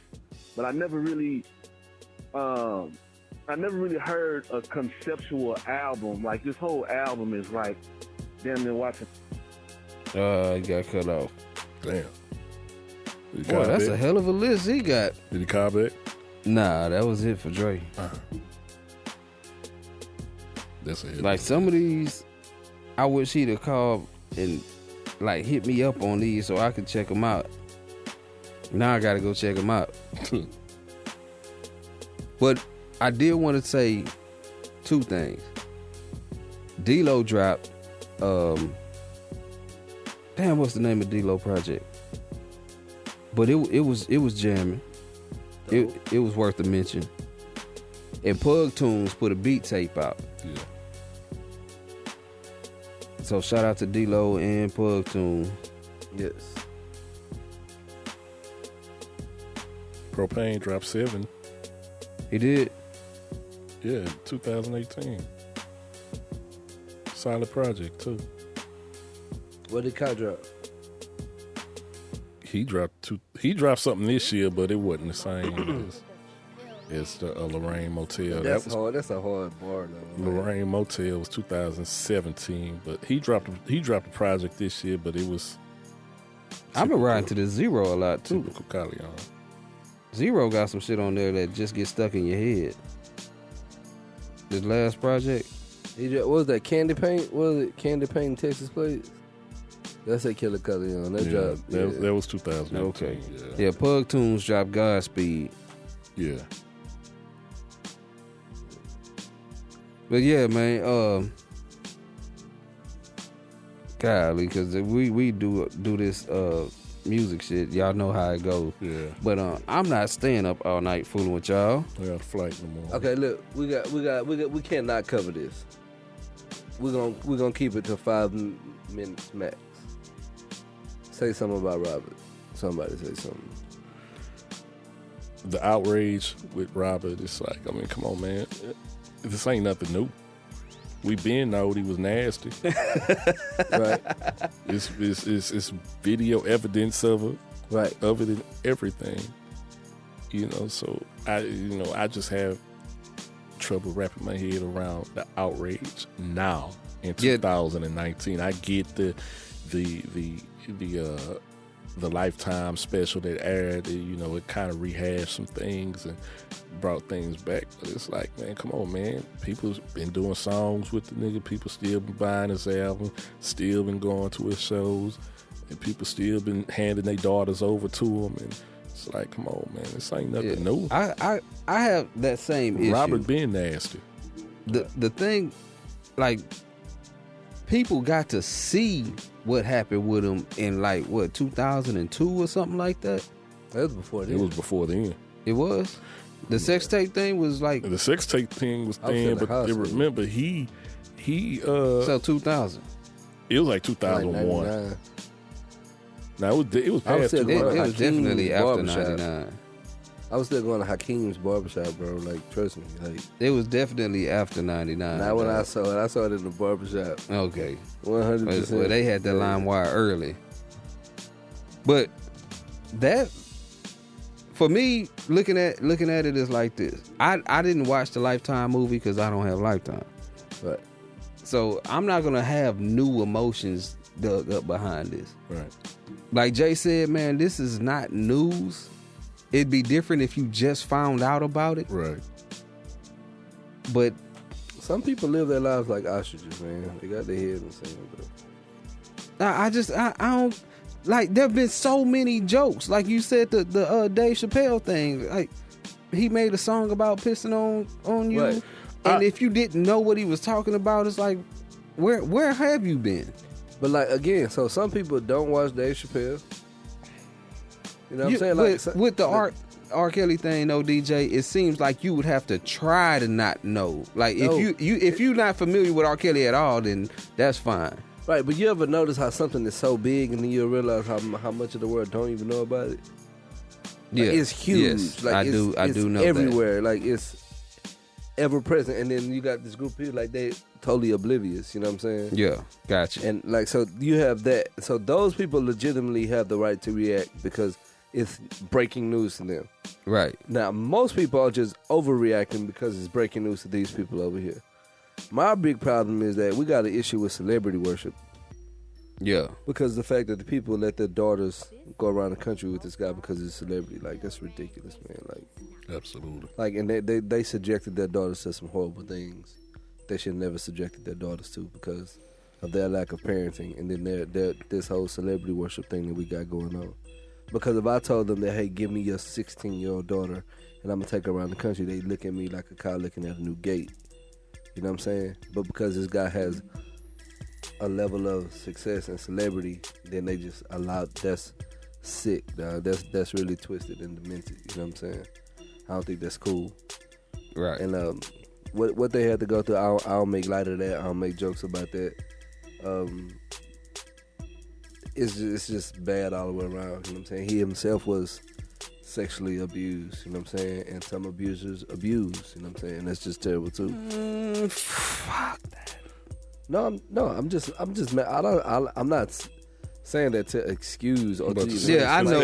but I never really heard a conceptual album. Like, this whole album is like damn near watching. He got cut off. Damn. Boy, that's a hell of a list he got. Did he call back? Nah, that was it for Dre. That's a hit. Like, some of these, I wish he'd have called and like hit me up on these so I could check them out. Now I gotta go check them out. But I did want to say two things. D-Lo dropped, damn, what's the name of D-Lo project? But it was jamming. It was worth a mention. And Pug Tunes put a beat tape out. Yeah. So shout out to D-Lo and Pug Tune. Yes. Propane dropped 7. He did? Yeah, 2018. Solid project too. What did Kai drop? He dropped something this year, but it wasn't the same as the Lorraine Motel. That's hard. That's a hard bar though. Lorraine Motel was 2017, but he dropped a project this year, but it was. I've been riding to the Zero a lot too. Typical Callion. Zero got some shit on there that just gets stuck in your head. This last project. What was that? Candy Paint? What was it? Candy Paint Texas Plates? That's a Killer Callion. That dropped. That was 2018. Okay. Yeah. Pug Tunes dropped Godspeed. Yeah. But yeah, man, golly, because we do this music shit, y'all know how it goes. Yeah. But I'm not staying up all night fooling with y'all. We got a flight no more. Okay, look, we cannot cover this. We're gonna keep it to 5 minutes max. Say something about Robert. Somebody say something. The outrage with Robert, it's like, I mean, come on, man. This ain't nothing new. We been know he was nasty. Right. It's video evidence of it. Right. Of it and everything. You know, so I just have trouble wrapping my head around the outrage now in 2019. I get the Lifetime special that aired, you know, it kind of rehashed some things and brought things back. But it's like, man, come on, man. People's been doing songs with the nigga. People still been buying his album, still been going to his shows, and people still been handing their daughters over to him. And it's like, come on, man, this ain't nothing new. I have that same issue. Robert being nasty. The thing, like, people got to see what happened with him in 2002 or something like that. That was before then. It was before then. It was? The sex tape thing was like... The sex tape thing was then, but remember, he So 2000. It was like 2001. Like now it was past. It was definitely after 99. I was still going to Hakeem's barbershop, bro. Like, trust me. Like, it was definitely after 99. Not when I saw it. I saw it in the barbershop. Okay. 100%. Well, they had that LimeWire early. But that, for me, looking at it is like this. I didn't watch the Lifetime movie because I don't have Lifetime. Right. So I'm not going to have new emotions dug up behind this. Right. Like Jay said, man, this is not news. It'd be different if you just found out about it. Right. But some people live their lives like ostriches, man. They got their head in the sand, bro. I don't like. There've been so many jokes, like you said, the Dave Chappelle thing. Like, he made a song about pissing on you, right. And if you didn't know what he was talking about, it's like, where have you been? But like, again, so some people don't watch Dave Chappelle. You know what I'm saying? Like, with the R. Kelly thing, though, DJ, it seems like you would have to try to not know. Like if you're not familiar with R. Kelly at all, then that's fine. Right, but you ever notice how something is so big and then you realize how much of the world don't even know about it? Like, it's huge. Yes, like I do know everywhere. Like it's ever present, and then you got this group of people like they totally oblivious. You know what I'm saying? Yeah, gotcha. And like so, you have that. So those people legitimately have the right to react because it's breaking news to them. Right. Now, most people are just overreacting because it's breaking news to these people over here. My big problem is that we got an issue with celebrity worship. Yeah. Because the fact that the people let their daughters go around the country with this guy because he's a celebrity, like, that's ridiculous, man. Like, absolutely. Like, and they subjected their daughters to some horrible things they should never subjected their daughters to because of their lack of parenting, and then their this whole celebrity worship thing that we got going on. Because if I told them that, hey, give me your 16-year-old daughter and I'm gonna take her around the country, they look at me like a cow looking at a new gate. You know what I'm saying? But because this guy has a level of success and celebrity, then they just allow. That's sick, dog. That's really twisted and demented. You know what I'm saying? I don't think that's cool. Right. And what they had to go through, I don't make light of that. I don't make jokes about that. It's just bad all the way around. You know what I'm saying? He himself was sexually abused. You know what I'm saying? And some abusers abuse. You know what I'm saying? That's just terrible too. Fuck that. I'm just mad. I'm not saying that to excuse or to yeah, I know.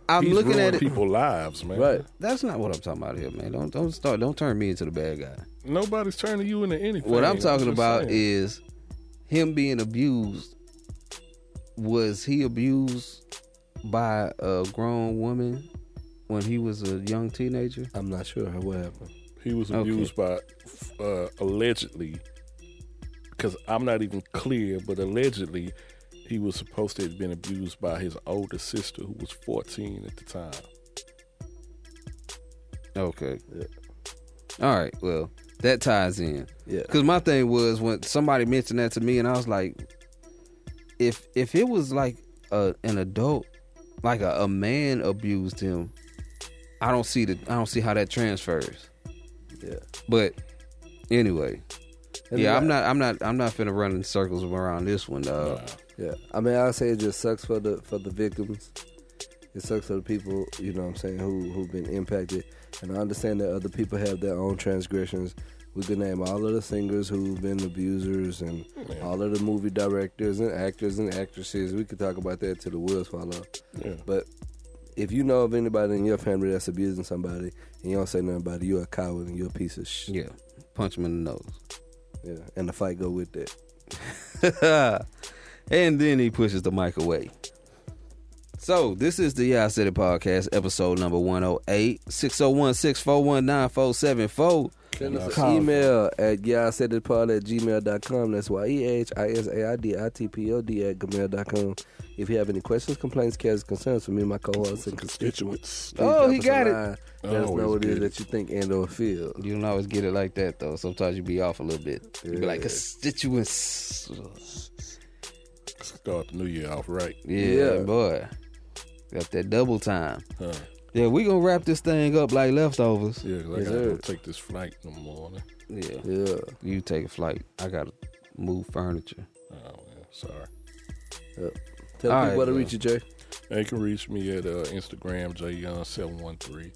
I'm He's looking at it. People's lives, man. Right. That's not what I'm talking about here, man. Don't turn me into the bad guy. Nobody's turning you into anything. What I'm talking about is him being abused. Was he abused by a grown woman when he was a young teenager? I'm not sure what happened. He was abused by, allegedly, because I'm not even clear, but allegedly he was supposed to have been abused by his older sister who was 14 at the time. Okay. Yeah. All right, well, that ties in. Yeah. Because my thing was when somebody mentioned that to me and I was like, if it was like an adult, like a man abused him, I don't see how that transfers. Yeah. But anyway, and yeah, I'm not finna run in circles around this one, dog. Yeah. I mean, I say it just sucks for the victims. It sucks for the people, you know what I'm saying, who've been impacted. And I understand that other people have their own transgressions. We could name all of the singers who've been abusers and all of the movie directors and actors and actresses. We could talk about that till the wheels fall off. Yeah. But if you know of anybody in your family that's abusing somebody and you don't say nothing about it, you're a coward and you're a piece of shit. Yeah, punch him in the nose. Yeah, and the fight go with that. And then he pushes the mic away. So, this is the Yeah I Said It podcast, episode number 108, 601-641-9474. Send us an email at yeahisaiditpod@gmail.com. That's YEHISAIDITPOD@gmail.com. If you have any questions, complaints, cares, concerns for me and my co-hosts and constituents, oh, he got it. Let us know what it is that you think and or feel. You don't always get it like that, though. Sometimes you be off a little bit. You be like, constituents. Start the new year off right. Yeah, boy. Got that double time. Yeah, we gonna wrap this thing up like leftovers. Yeah, because I gotta take this flight in the morning. Yeah. You take a flight. I gotta move furniture. Oh, man, sorry. Yep. Tell people where to reach you, Jay. You can reach me at Instagram, jyoung713.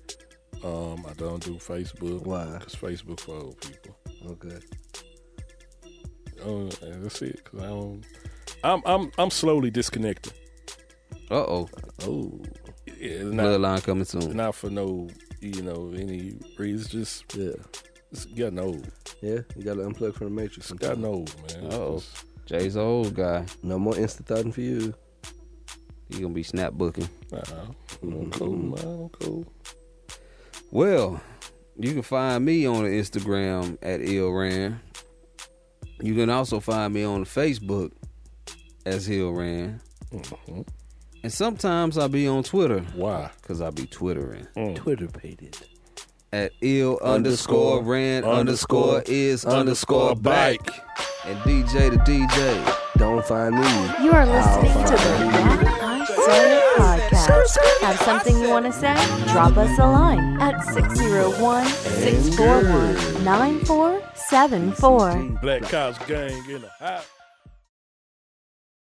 I don't do Facebook. Why? Because Facebook for old people. Okay. That's it. Because I'm slowly disconnecting. Oh. Yeah, bloodline coming soon. Not for no, any reason. Just it's getting old. Yeah, you got to unplug from the matrix. It's gotten old, man. Uh-oh. Jay's an old guy. No more instant thoughting for you. You gonna be snap booking. I'm cool. Well, you can find me on the Instagram at Ilran. You can also find me on Facebook as Ilran. Mm-hmm. And sometimes I'll be on Twitter. Why? Because I'll be twittering. Twitter-pated. At ill_ran_is_bike. And DJ the DJ. don't find me. You are listening I'll to the find you. Yeah, I Said It podcast. Have something you want to say? Drop us a line at 601-641-9474. Black Cops Gang in the house.